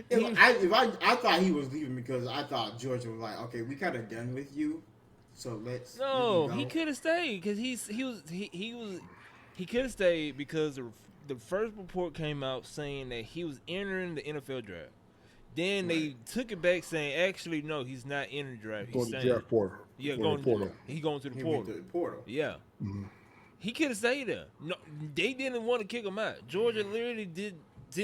He- I thought he was leaving because I thought Georgia was like, okay, we kind of done with you, so let's. No, let you he go. could have stayed because he could have stayed because the first report came out saying that he was entering the NFL draft. Then they took it back saying actually no, he's not entering the draft. He's Going to staying. Jeff Porter. Yeah, for going the portal. He going to the He portal. went to the portal. Yeah. He could have stayed there. No, they didn't want to kick him out. Georgia literally didn't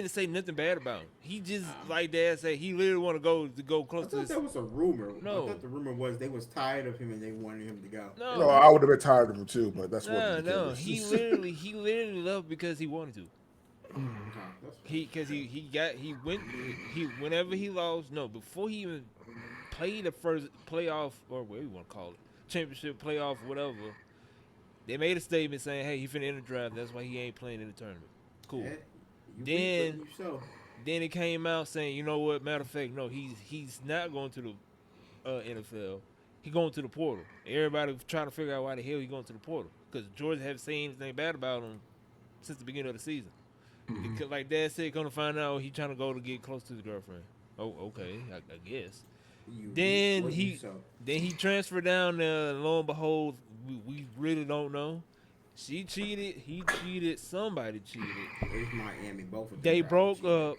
say nothing bad about him. He just like Dad said, he literally want to go I close to thought his. that was a rumor. No. I thought the rumor was they was tired of him and they wanted him to go. No, No, I would have been tired of him too, but that's what no. He literally left because he wanted to. Whenever he lost. No, before he even played the first playoff or what you want to call it, championship playoff, whatever. They made a statement saying, "Hey, he finna enter the draft. That's why he ain't playing in the tournament." Cool. Yeah, you Then- reap what you sow. Then it came out saying, you know what? Matter of fact, no, he's not going to the NFL. He going to the portal. Everybody was trying to figure out why the hell he going to the portal because Georgia haven't seen anything bad about him since the beginning of the season. Because, like Dad said, gonna find out he trying to go to get close to his girlfriend. Oh, okay, I guess. You Then reap what he you sow. then he transferred down there. And lo and behold, we really don't know. She cheated. He cheated. Somebody cheated. It's Miami. Both of them. They probably broke up.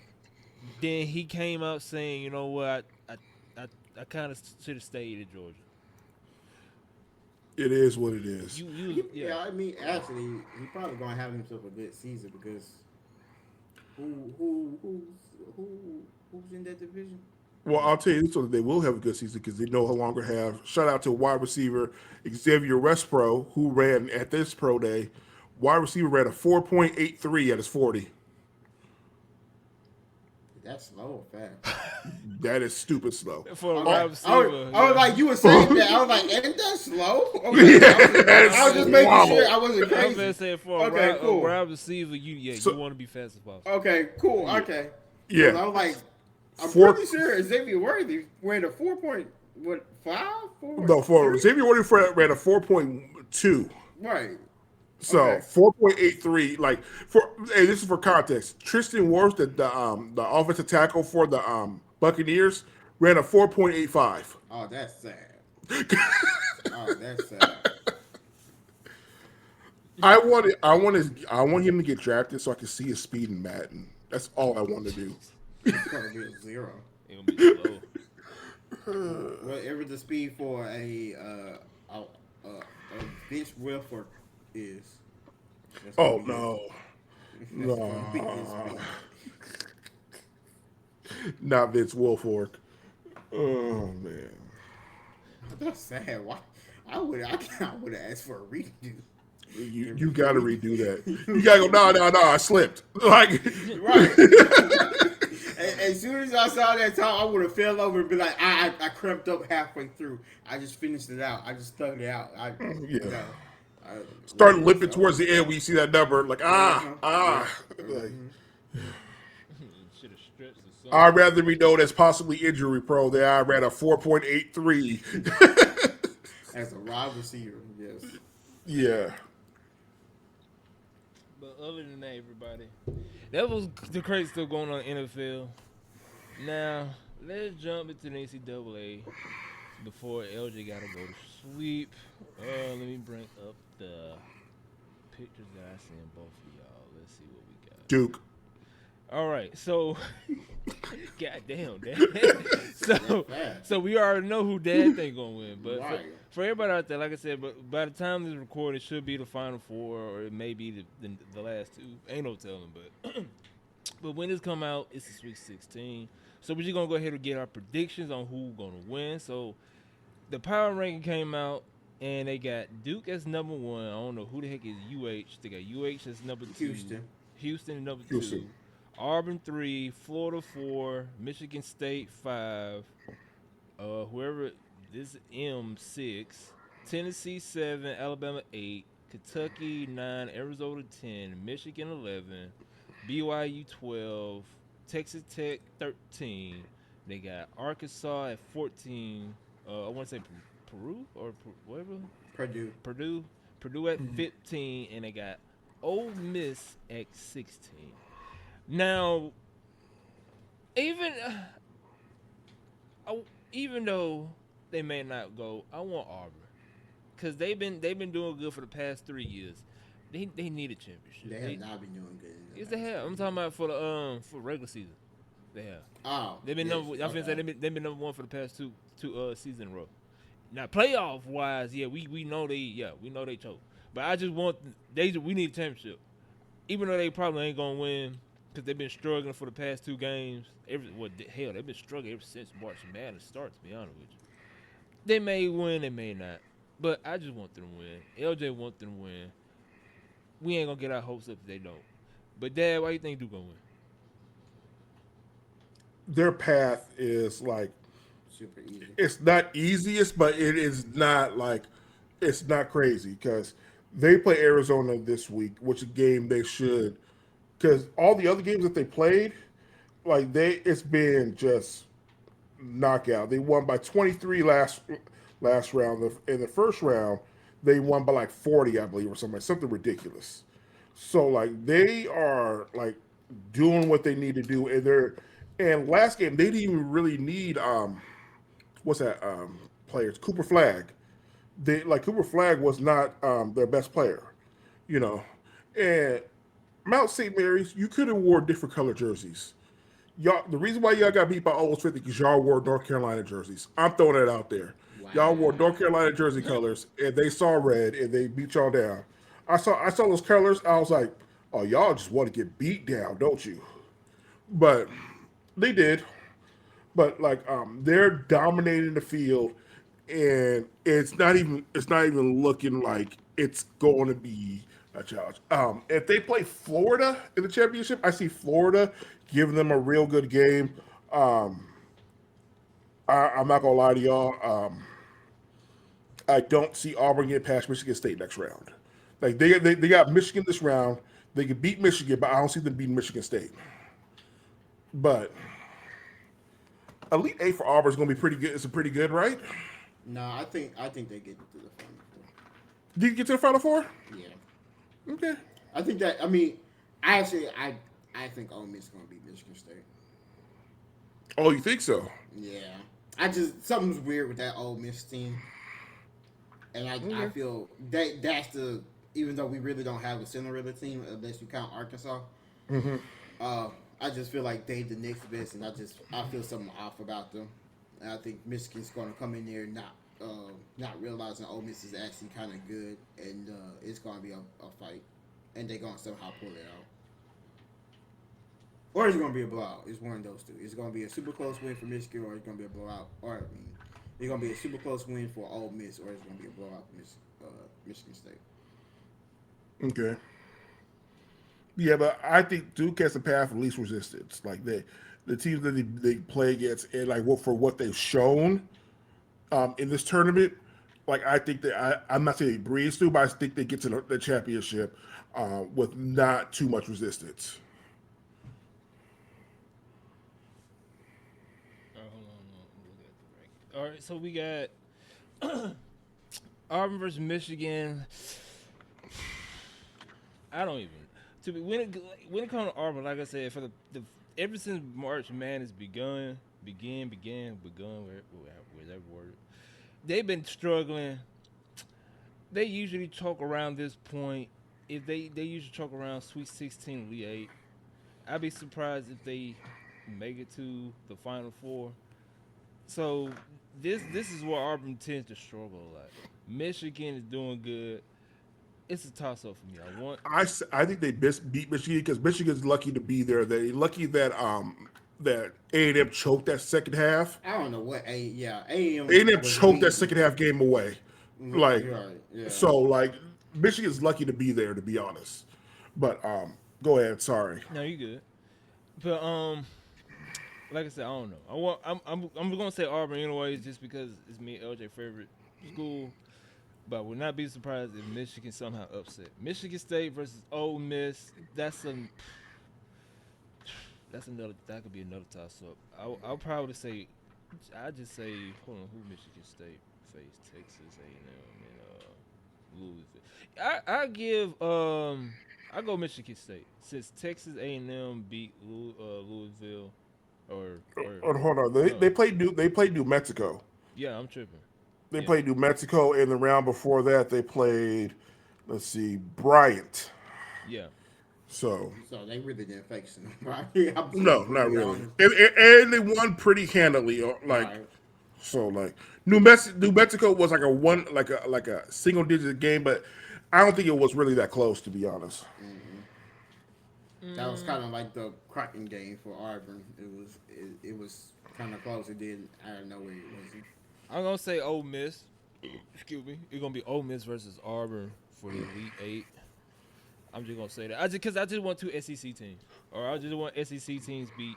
Then he came out saying, you know what, I kind of should have stayed in Georgia. It is what it is. Yeah, I mean, actually, he probably gonna have himself a good season because Who's in that division? Well, I'll tell you this one, they will have a good season because they no longer have. Shout out to wide receiver Xavier Westpro, who ran at this pro day. Wide receiver ran a 4.83 at his 40. That's slow or fast. That is stupid slow. For a Okay. wide receiver. I was like, you were saying that. I was like, ain't that slow? Okay. I was just making Wow. sure I wasn't I was crazy. gonna say for Okay, a cool. wide receiver, you want to be fast as possible. Okay, cool. Okay. Yeah. 'Cause I was like, I'm Four- pretty sure Xavier Worthy ran a 4.5? No, for Xavier Westpro ran a 4.2. Right. So Okay. 4.83, like hey, this is for context. Tristan Wirfs, the offensive tackle for the Buccaneers, ran a 4.85. Oh, that's sad. Oh, that's sad. I want him to get drafted so I can see his speed in Madden. That's all I want to do. It's gonna be a 0. It gonna be slow. Whatever the speed for a bench Wilford is. That's Oh gonna be no, his- that's gonna be his no, speed. not Vince Wilfork. Oh man, That's sad. Why? I would have asked for a redo. you got to redo that. You got to go. No, I slipped. Like Right. As soon as I saw that time, I would have fell over and be like, I cramped up halfway through. I just finished it out. I just stuck it out. Yeah. Start limping towards the end when you see that number. Like like. Should have stretched or something. I'd rather be known as possibly injury pro than I ran a 4.83. As a wide receiver, yes. Yeah. But other than that, everybody, that was the crazy stuff going on in the NFL. Now, let's jump into the NCAA before LJ got to go to sleep. Let me bring up the pictures that I sent both of y'all. Let's see what we got. Duke. All right, so goddamn, Dad. So we already know who Dad think gonna win, but Right. for everybody out there, like I said, but by the time this recording, it should be the Final Four, or it may be the last two. Ain't no telling, but but when this come out, it's the Sweet 16. So we're just gonna go ahead and get our predictions on who's gonna win. So the power ranking came out, and they got Duke as number 1. I don't know who the heck is UH. They got UH as number 2. Houston is number 2. Houston. Auburn 3, Florida 4, Michigan State 5, whoever this M 6, Tennessee 7, Alabama 8, Kentucky 9, Arizona 10, Michigan 11, BYU 12, Texas Tech 13. They got Arkansas at 14. I want to say Peru or whatever. Purdue at 15, and they got Ole Miss at 16. Now, even though they may not go, I want Auburn because they've been doing good for the past 3 years. They need a championship. They have not been doing good. Yes, they have. I'm talking about for regular season. They have. Oh, They've been yes, number. I'm finna say okay. they've been number 1 for the past two seasons in a row. Now playoff wise, yeah, we know they choke. But I just want we need a championship. Even though they probably ain't gonna win because they've been struggling for the past 2 games. They've been struggling ever since March Madness starts. To be honest with you, they may win, they may not. But I just want them to win. LJ want them to win. We ain't gonna get our hopes up if they don't. But Dad, why you think Duke gonna win? Their path is like Super easy. it's not easiest, but it is not like it's not crazy because they play Arizona this week, which is a game they should. Because all the other games that they played, like it's been just knockout. They won by 23 last round. In the first round, they won by like 40, I believe, or something ridiculous. So like they are like doing what they need to do, and last game they didn't even really need players Cooper Flagg. Cooper Flagg was not their best player, and Mount St. Mary's, you could have wore different color jerseys. Y'all, the reason why y'all got beat by Ole Miss is because y'all wore North Carolina jerseys. I'm throwing that out there. Wow. Y'all wore North Carolina jersey colors, and they saw red, and they beat y'all down. I saw those colors. I was like, oh, y'all just want to get beat down, don't you? but they did. But like they're dominating the field, and it's not even looking like it's going to be a challenge. If they play Florida in the championship, I see Florida giving them a real good game. Um, I'm not gonna lie to y'all. I don't see Auburn getting past Michigan State next round. Like they got Michigan this round. They could beat Michigan, but I don't see them beating Michigan State. But Elite Eight for Auburn is going to be pretty good. It's pretty good, right? No, I think they get to the Final Four. Did you get to the Final Four? Yeah, Okay. I think that. I mean, I think Ole Miss is gonna beat Michigan State. Oh, you think so? Yeah, I just something's weird with that Ole Miss team, and I feel that's the even though we really don't have a Cinderella team unless you count Arkansas. Mm-hmm. I just feel like they the next best, and I feel something off about them. And I think Michigan's going to come in there not realizing Ole Miss is actually kind of good, and it's going to be a fight, and they're going to somehow pull it out. Or it's going to be a blowout. It's one of those two. It's going to be a super close win for Michigan, or it's going to be a blowout. Or I mean, it's going to be a super close win for Ole Miss, or it's going to be a blowout for Michigan State. Okay. Yeah, but I think Duke has the path of least resistance. Like the teams that they play against, and like for what they've shown in this tournament, like I think that I'm not saying they breeze through, but I think they get to the championship with not too much resistance. All right, so we got Auburn versus Michigan. I don't even when it comes to Auburn, like I said, for the ever since March Madness begun, whatever word, they've been struggling. They usually choke around this point. If they usually choke around Sweet 16, Elite 8. I'd be surprised if they make it to the Final Four. So this is where Auburn tends to struggle a lot. Michigan is doing good. It's a toss up for me. I think they beat Michigan because Michigan's lucky to be there. They're lucky that that A&M choked that second half. I don't know what A&M A&M choked that second half game away. Like right, yeah. so, like Michigan's lucky to be there, to be honest. But go ahead. Sorry. No, you good. But like I said, I don't know. I'm gonna say Auburn anyways, just because it's me and LJ favorite school. But I would not be surprised if Michigan somehow upset Michigan State versus Ole Miss. That could be another toss up. I'll probably say, hold on, who Michigan State faced? Texas A&M and Louisville. I go Michigan State since Texas A&M beat Louisville. Hold on. They played New Mexico. Yeah, I'm tripping. They played New Mexico, and the round before that they played, let's see, Bryant. Yeah. So they really didn't face them, right? No, not really. And they won pretty handily. Right. So like New Mexico was like a single digit game, but I don't think it was really that close, to be honest. Mm-hmm. That was kind of like the Kraken game for Auburn. It was kind of close. It did out of nowhere. It wasn't. I'm gonna say Ole Miss. Excuse me. It's gonna be Ole Miss versus Auburn for the Elite 8. I'm just gonna say that. I just want two SEC teams, or I just want SEC teams beat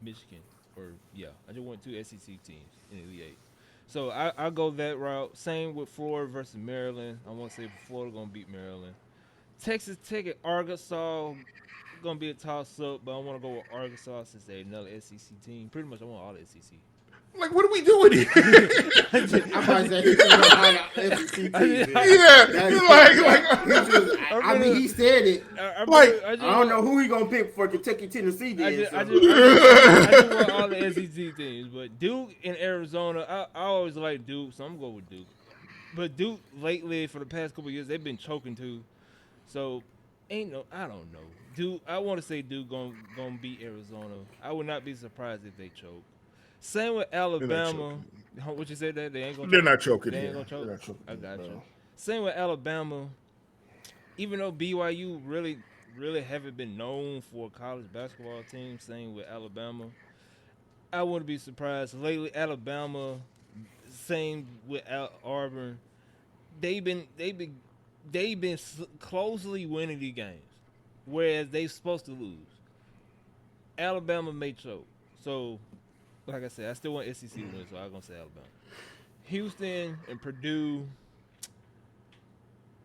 Michigan, I just want two SEC teams in the Elite 8. So I'll go that route. Same with Florida versus Maryland. I want to say Florida gonna beat Maryland. Texas Tech and Arkansas gonna be a toss up, but I want to go with Arkansas since they're another SEC team. Pretty much, I want all the SEC. Like, what are we doing here? I'm about to say he's going to SEC team. I mean, he said it. I don't know who he gonna pick for Kentucky, Tennessee. Then, I just want all the SEC teams, but Duke and Arizona, I always like Duke, so I'm gonna go with Duke. But Duke lately, for the past couple of years, they've been choking too. So I don't know. Duke, I want to say Duke gonna beat Arizona. I would not be surprised if they choke. Same with Alabama. What you said that they ain't gonna? They're not choking. They ain't gonna choke. I got you. Same with Alabama. Even though BYU really really haven't been known for a college basketball team. Same with Alabama. I wouldn't be surprised. Lately, Alabama, same with Auburn. They've been closely winning these games, whereas they supposed to lose. Alabama may choke. So, like I said, I still want SEC to win, so I'm gonna say Alabama. Houston and Purdue.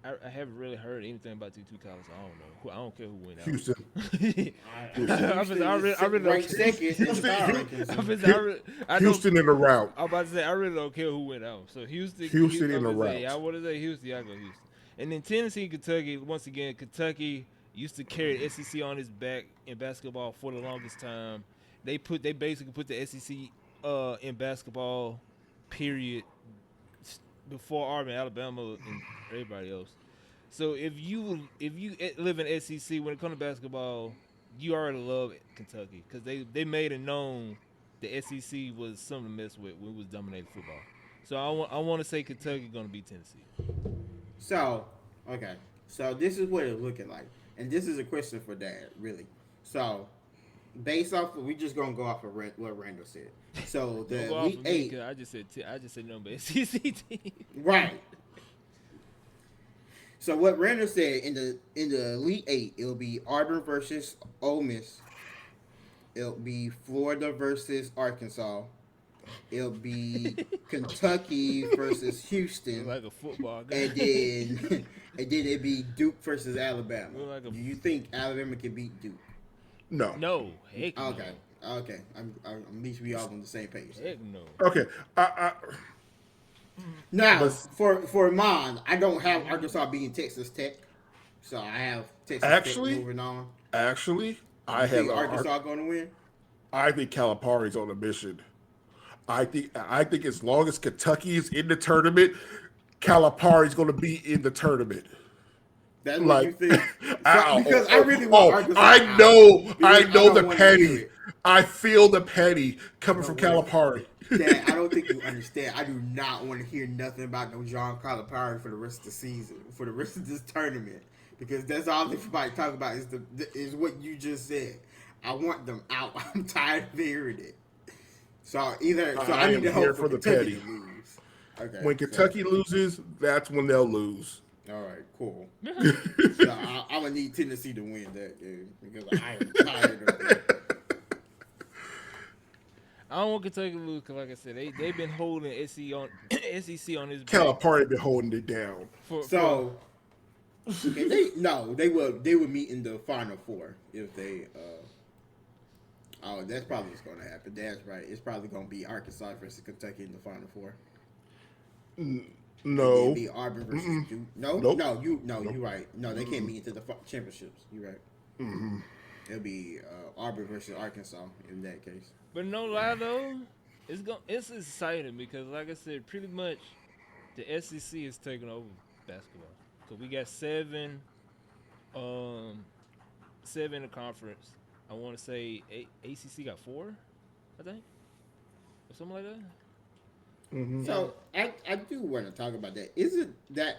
I haven't really heard anything about these two colleges. I don't know. I don't care who win out. Houston. I really don't ranked care. second in the power rankings. I don't. Houston in the route. I'm about to say I really don't care who went out. So Houston In the route. I want to say Houston. I go Houston. And then Tennessee, Kentucky. Once again, Kentucky used to carry SEC on his back in basketball for the longest time. They basically put the SEC in basketball, period, before Auburn, Alabama, and everybody else. So if you live in SEC when it comes to basketball, you already love Kentucky because they made it known the SEC was something to mess with when it was dominating football. So I want to say Kentucky going to beat Tennessee. So, okay. So this is what it's looking like. And this is a question for Dad, really. So, based off of, we just going to go off of what Randall said. So, the Elite 8. I just said no, but SEC team. Right. So, what Randall said, in the Elite 8, it'll be Auburn versus Ole Miss. It'll be Florida versus Arkansas. It'll be Kentucky versus Houston. Like a football game. And then it'd be Duke versus Alabama. Like Do you think Alabama can beat Duke? No. No, heck no. Okay. I'm at least we all on the same page. Heck no. Okay. Now, for mine, I don't have Arkansas beating Texas Tech, so I have Texas Tech moving on. Actually, I You think have Arkansas going to win. I think Calipari's on a mission. I think as long as Kentucky is in the tournament, Calipari's going to be in the tournament. That's what you think? Because I really want Arkansas. I know the petty. I feel the petty coming from Calipari. Dad, I don't think you understand. I do not want to hear nothing about no John Calipari for the rest of the season, for the rest of this tournament, because that's all everybody talk about is what you just said. I want them out. I'm tired of hearing it. So I need to hope for the Kentucky to lose. Okay. When Kentucky loses, that's when they'll lose. All right, cool. So I'm gonna need Tennessee to win that game because I am tired of it. I don't want Kentucky to lose because, like I said, they've been holding SEC on his back. Calipari been holding it down. They will meet in the Final Four if they. That's probably what's going to happen. That's right. It's probably going to be Arkansas versus Kentucky in the Final Four. No. It'll be Auburn versus Duke. No, nope. You're right. No, they can't meet into the championships. You're right. Mm-hmm. It'll be Auburn versus Arkansas in that case. But no lie though, it's exciting because, like I said, pretty much the SEC is taking over basketball. Cause we got seven in the conference. I want to say ACC got 4, I think, or something like that. Mm-hmm. So I do want to talk about that. Isn't that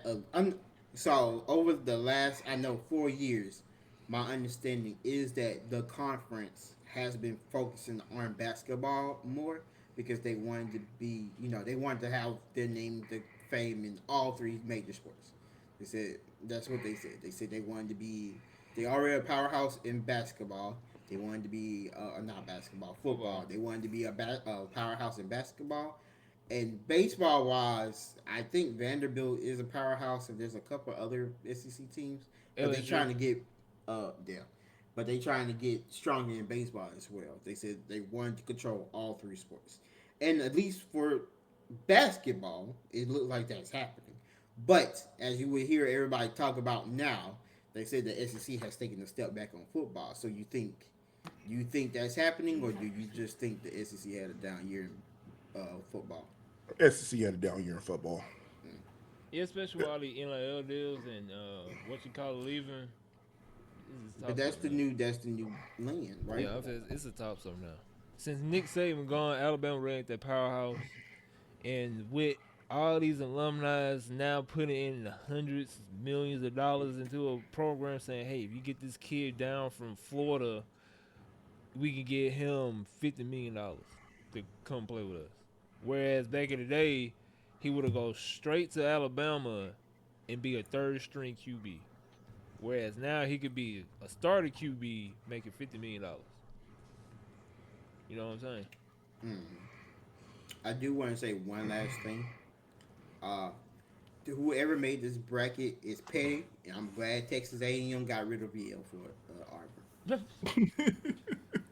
so? Over the last 4 years, my understanding is that the conference has been focusing on basketball more because they wanted to be, they wanted to have their name, the fame in all 3 major sports. They said that's what they said. They said they wanted to be. They already a powerhouse in basketball. They wanted to be not basketball, football. They wanted to be a powerhouse in basketball. And baseball-wise, I think Vanderbilt is a powerhouse, and there's a couple other SEC teams. But they're trying to get, but they're trying to get stronger in baseball as well. They said they wanted to control all 3 sports. And at least for basketball, it looked like that's happening. But as you would hear everybody talk about now, they said the SEC has taken a step back on football. So you think that's happening, or do you just think the SEC had a down year in football? SEC had a down year in football. Yeah, especially with all the NIL deals and leaving. But that's the new land, right? Yeah, it's a top something now. Since Nick Saban gone, Alabama ranked that powerhouse, and with all these alumni now putting in the hundreds, millions of dollars into a program saying, hey, if you get this kid down from Florida, we can get him $50 million to come play with us. Whereas back in the day, he would have go straight to Alabama and be a third string QB. Whereas now he could be a starter QB making $50 million. You know what I'm saying? Mm. I do want to say one last thing. Uh, whoever made this bracket is petty, and I'm glad Texas A&M got rid of Yale for Auburn.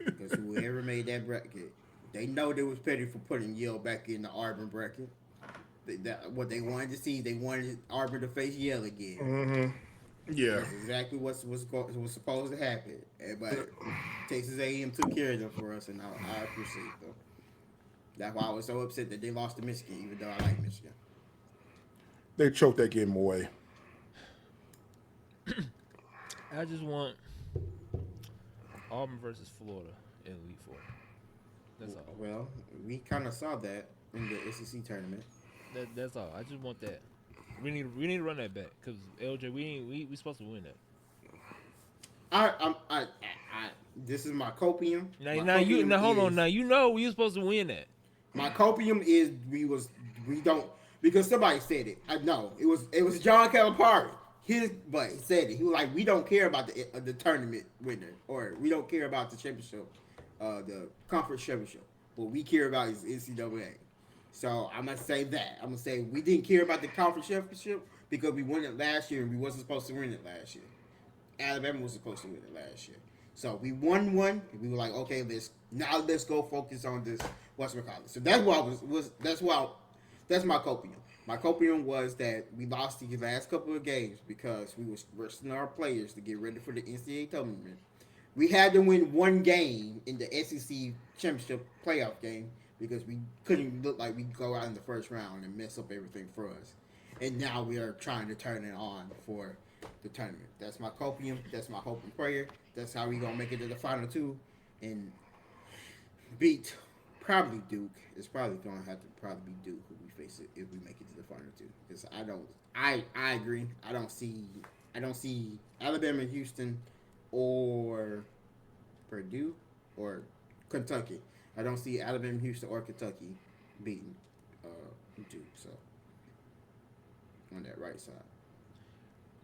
Because whoever made that bracket, they know they was petty for putting Yale back in the Auburn bracket. What they wanted to see, they wanted Auburn to face Yale again. Mm-hmm. Yeah. That's exactly what's supposed to happen. But Texas A&M took care of them for us, and I appreciate them. That's why I was so upset that they lost to Michigan, even though I like Michigan. They choked that game away. I just want Auburn versus Florida in Elite Four. That's all. Well, we kind of saw that in the SEC tournament. That's all. I just want that. We need to run that back because LJ, we supposed to win that. This is my copium. Now hold on. Now you know we supposed to win that. My copium is we don't because somebody said it. I know it was John Calipari. But he said it. He was like, we don't care about the tournament winner, or we don't care about the championship, the conference championship. What we care about is NCAA. So I'm gonna say that. I'm gonna say we didn't care about the conference championship because we won it last year and we wasn't supposed to win it last year. Alabama was supposed to win it last year. So we won one, and we were like, okay, let's go focus on this whatchamacallit. So that's what that's my copium. My copium was that we lost the last couple of games because we were resting our players to get ready for the NCAA tournament. We had to win one game in the SEC championship playoff game because we couldn't look like we could go out in the first round and mess up everything for us. And now we are trying to turn it on for the tournament. That's my copium. That's my hope and prayer. That's how we gonna make it to the final two and beat probably Duke. It's probably gonna have to be Duke who we face it if we make it to the final two. Because I agree. I don't see Alabama, Houston, or Purdue or Kentucky. I don't see Alabama, Houston, or Kentucky beating Duke. So on that right side.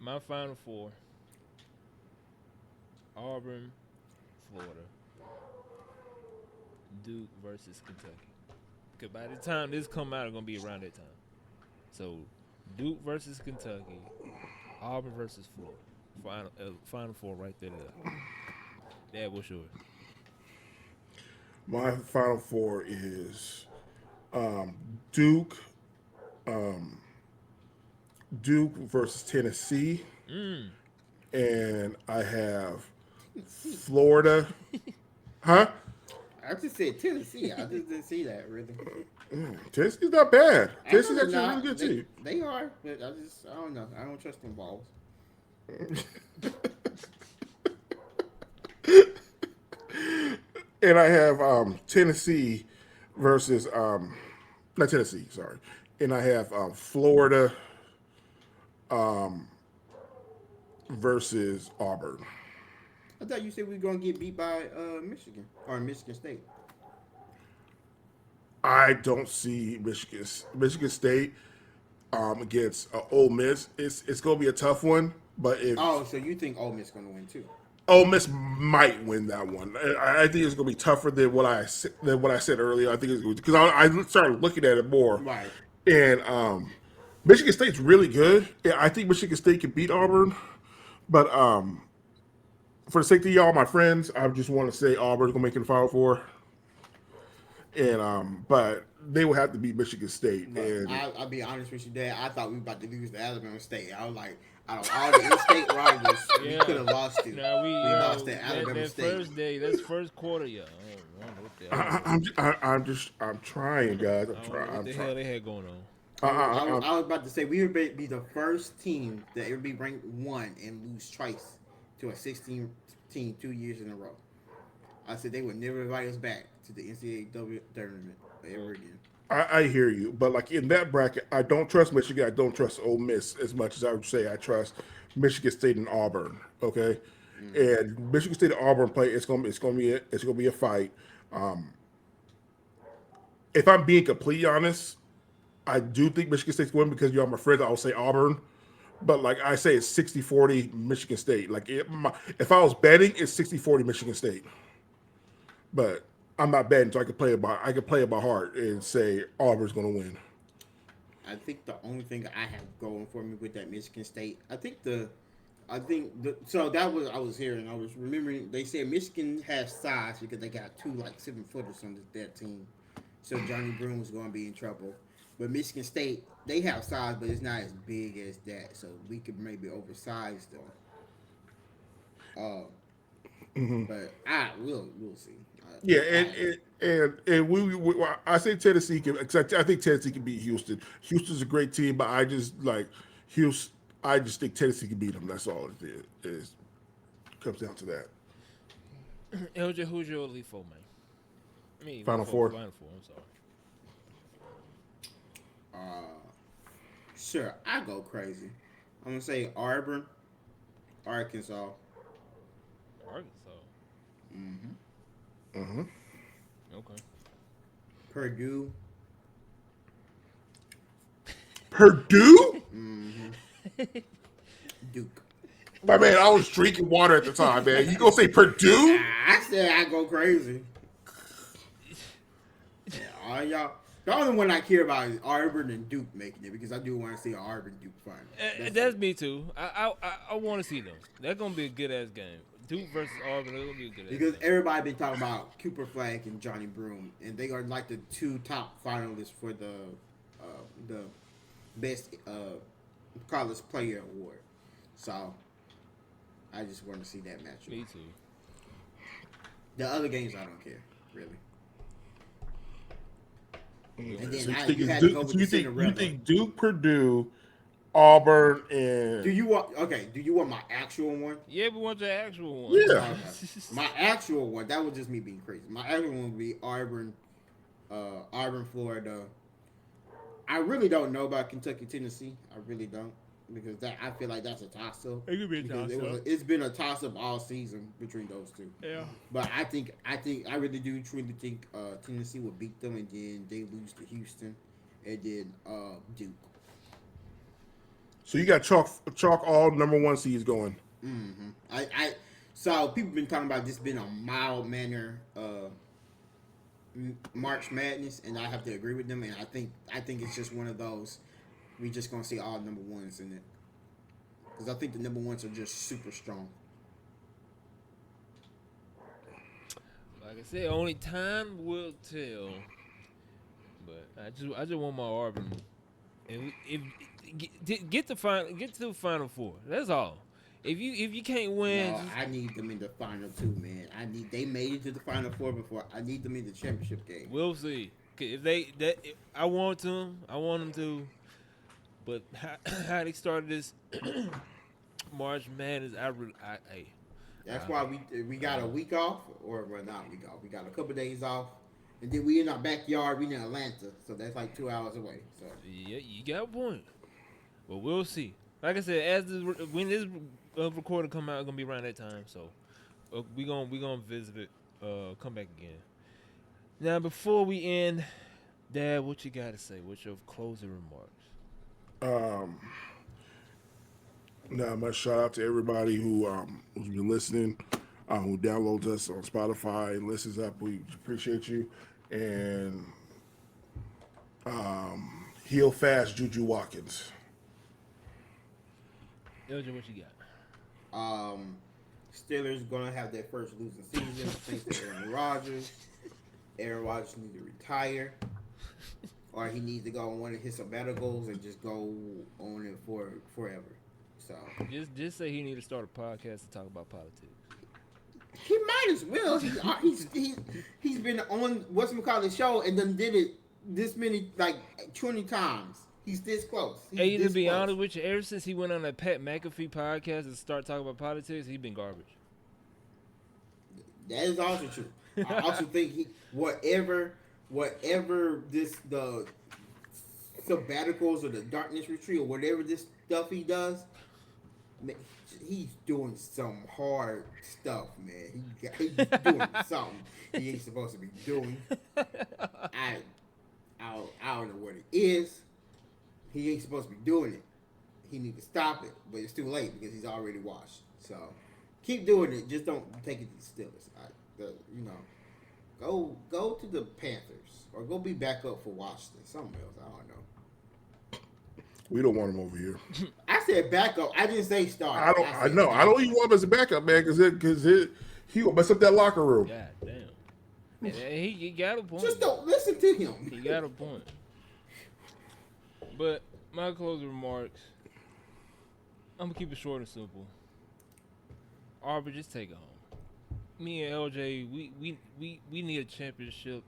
My final four: Auburn, Florida, Duke versus Kentucky. Because by the time this come out, it's gonna be around that time. So Duke versus Kentucky, Auburn versus Florida. Final four right there. Dad, what's yours? My final four is Duke, Duke versus Tennessee, and I have Florida. Huh? I just said Tennessee. I just didn't see that really. Tennessee's not bad. I Tennessee's know actually they're a really not. good team. They are, but I don't know. I don't trust them balls. And I have Tennessee versus not Tennessee, sorry. And I have Florida versus Auburn. I thought you said we were gonna get beat by Michigan or Michigan State. I don't see Michigan State against Ole Miss. It's going to be a tough one, but if So you think Ole Miss gonna win too? Ole Miss might win that one. I think it's going to be tougher than what I said earlier. I think it's because I started looking at it more, Right. and Michigan State's really good. Yeah, I think Michigan State can beat Auburn, but for the sake of y'all, my friends, I just want to say Auburn's going to make it the Final Four. And but they will have to beat Michigan State. And I'll be honest with you, Dad. I thought we were about to lose to Alabama State. I was like, out of all the in-state rivals, we could have lost to. Now we lost to Alabama that State. First day, that's first quarter, yeah. I'm trying, guys. I'm I don't know trying. what the hell they had going on. I was about to say we would be the first team that ever be ranked 1 and lose twice to a 16 team 2 years in a row. I said they would never invite us back to the NCAA tournament ever again. I hear you, but like in that bracket, I don't trust Michigan. I don't trust Ole Miss as much as I would say I trust Michigan State and Auburn. Okay, and Michigan State and Auburn play. It's gonna be a fight. Um, if I'm being completely honest, I do think Michigan State's going because you're my friend. I'll say Auburn, but like I say, it's 60-40 Michigan State. Like if I was betting, it's 60-40 Michigan State. But I'm not betting, so I could play it by heart and say Auburn's going to win. I think the only thing I have going for me with that Michigan State, so that was I was hearing. I was remembering they said Michigan has size because they got two like 7-footers on their team, so Johnny Broom was going to be in trouble. But Michigan State, they have size, but it's not as big as that, so we could maybe oversize them. But we'll see. Yeah, and I say Tennessee can. Cause I think Tennessee can beat Houston. Houston's a great team, but I just like Houston. I just think Tennessee can beat them. That's all it is. Comes down to that. LJ, who's your Elite Four, man? I mean, Final Four. Final Four. I'm sorry. Sure, I go crazy. I'm gonna say Auburn, Arkansas. Arkansas. Okay. Purdue. Purdue? Duke. My man, I was drinking water at the time, man. You gonna say Purdue? I said I go crazy. Yeah, all y'all. The only one I care about is Auburn and Duke making it because I do want to see an Auburn Duke final. That's me too. I want to see them. That's gonna be a good ass game. Duke versus Auburn. It's gonna be a good ass Because game. everybody been talking about Cooper Flag and Johnny Broom, and they are like the two top finalists for the best college player award. So I just want to see that matchup. Me too. The other games I don't care really. And then So you had to go with the you Cinderella. think Duke, Purdue, Auburn, and Do you want my actual one? Yeah, we want the actual one. Yeah. Okay. My actual one, that was just me being crazy. My actual one would be Auburn, Florida. I really don't know about Kentucky, Tennessee. I really don't. Because I feel like that's a toss up. It could be a toss-up. It's been a toss up all season between those two. Yeah. But I really do truly think Tennessee will beat them, and then they lose to Houston, and then Duke. so you got chalk all number one seeds going. So people been talking about this being a mild manner March Madness, and I have to agree with them. And I think it's just one of those. We just gonna see all number ones in it, because I think the number ones are just super strong. Like I said, only time will tell. But I just want my Auburn, and get to the Final Four. That's all. If you can't win, No, I need them in the final two, man. They made it to the Final Four before. I need them in the championship game. we'll see. If I want them to. But how they started this March Madness, That's why we got a week off, or well, not a week off. We got a couple days off, and then we in our backyard. We in Atlanta, so that's like 2 hours away. So yeah, you got a point. But we'll see. Like I said, when this recording come out, it's gonna be around that time. So we gonna visit it. Come back again. Now before we end, Dad, what you gotta say? What's your closing remarks? Now, much shout out to everybody who's been listening, who downloads us on Spotify and listens up. We appreciate you. And heal fast, Juju Watkins. LJ, what you got? Steelers gonna have their first losing season thanks to Aaron Rodgers. Aaron Rodgers needs to retire, or he needs to go on one of his sabbaticals and just go on it for forever. So Just say he need to start a podcast to talk about politics. he might as well. He's been on whatchamacallit show and then did it this many, like 20 times. He's this close. Hey, to be honest with you, ever since he went on that Pat McAfee podcast and start talking about politics, he been garbage. That is also true. I also think whatever whatever the sabbaticals or the darkness retreat or whatever this stuff he does, man, he's doing some hard stuff, man. He's doing something he ain't supposed to be doing. I don't know what it is. He ain't supposed to be doing it. He need to stop it, but it's too late because he's already washed. So keep doing it. Just don't take it to the Steelers. Go to the Panthers or go be backup for Washington. Something else. I don't know. We don't want him over here. I said backup. I didn't say start. I know. I don't even want him as a backup, man, because he will mess up that locker room. God damn. And he got a point. Just don't listen to him. He got a point. But my closing remarks, I'm gonna keep it short and simple. Arbor, just take it home. Me and LJ, we need a championship.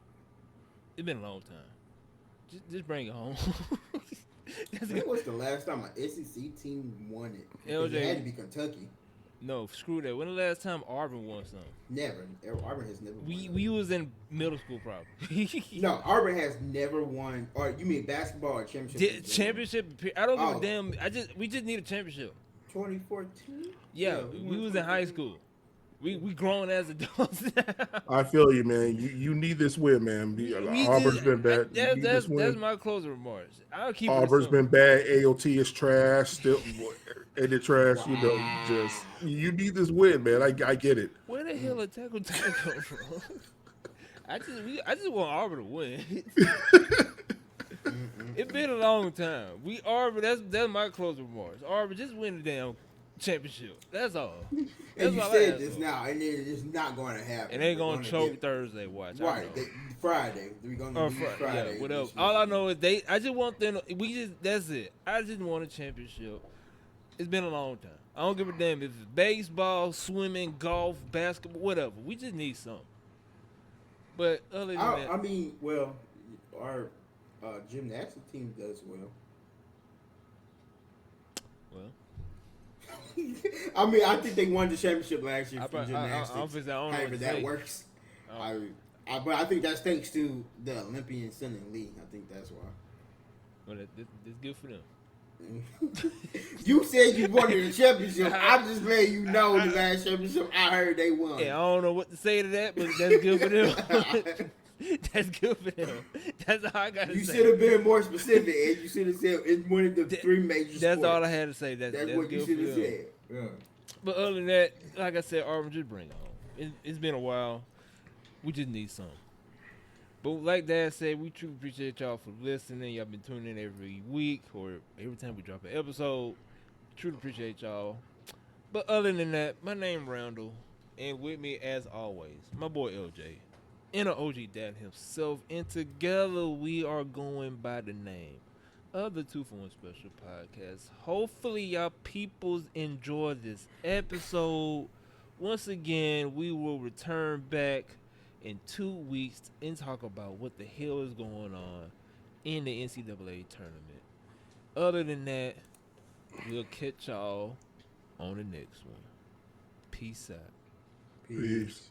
It's been a long time. Just bring it home. When was the last time an SEC team won it? LJ. It had to be Kentucky. No, screw that. When the last time Auburn won something? Never. Auburn has never won. We was in middle school probably. No, Auburn has never won. Or you mean basketball or championship? Championship. I don't give a damn. We just need a championship. 2014. Yeah, we was in high school. We grown as adults now. I feel you, man. You need this win, man. Auburn's been bad. That's my closing remarks. I'll keep Auburn's been bad. AOT is trash. Still, and the trash. Wow. You need this win, man. I get it. Where the hell did Tackle come from? I just want Auburn to win. It's been a long time. Auburn. That's my closing remarks. Auburn, just win the damn championship. That's all. That's And you all said this now, and it's not going to happen. And they gonna choke Thursday. Watch. Right. Friday. We're gonna do Friday. Yeah, whatever. All I know is I just want them. That's it. I just want a championship. It's been a long time. I don't give a damn if it's baseball, swimming, golf, basketball, whatever. We just need something. But other than that, I mean, well, our gymnastics team does well. Well, I mean, I think they won the championship last year for gymnastics. I don't know however what to that say. works. But I think that's thanks to the Olympian Sending League. I think that's why. Well, that's good for them. You said you wanted a championship. I'm just letting you know the last championship I heard they won. Yeah, I don't know what to say to that, but that's good for them. That's good for them. That's all I got to say. You should have been more specific, and you should have said it's one of the three major That's sports. all I had to say. That's what you good should for have them. said. Yeah. But other than that, like I said, Auburn, just bring it home. It's been a while. We just need something. But like Dad said, we truly appreciate y'all for listening. Y'all been tuning in every week or every time we drop an episode. Truly appreciate y'all. But other than that, my name Randall, and with me as always, my boy LJ, and an OG Dad himself, and together we are going by the name of the 2 for 1 Special Podcast. Hopefully y'all peoples enjoy this episode. Once again, we will return back in 2 weeks and talk about what the hell is going on in the NCAA tournament. Other than that, we'll catch y'all on the next one. Peace out. Peace.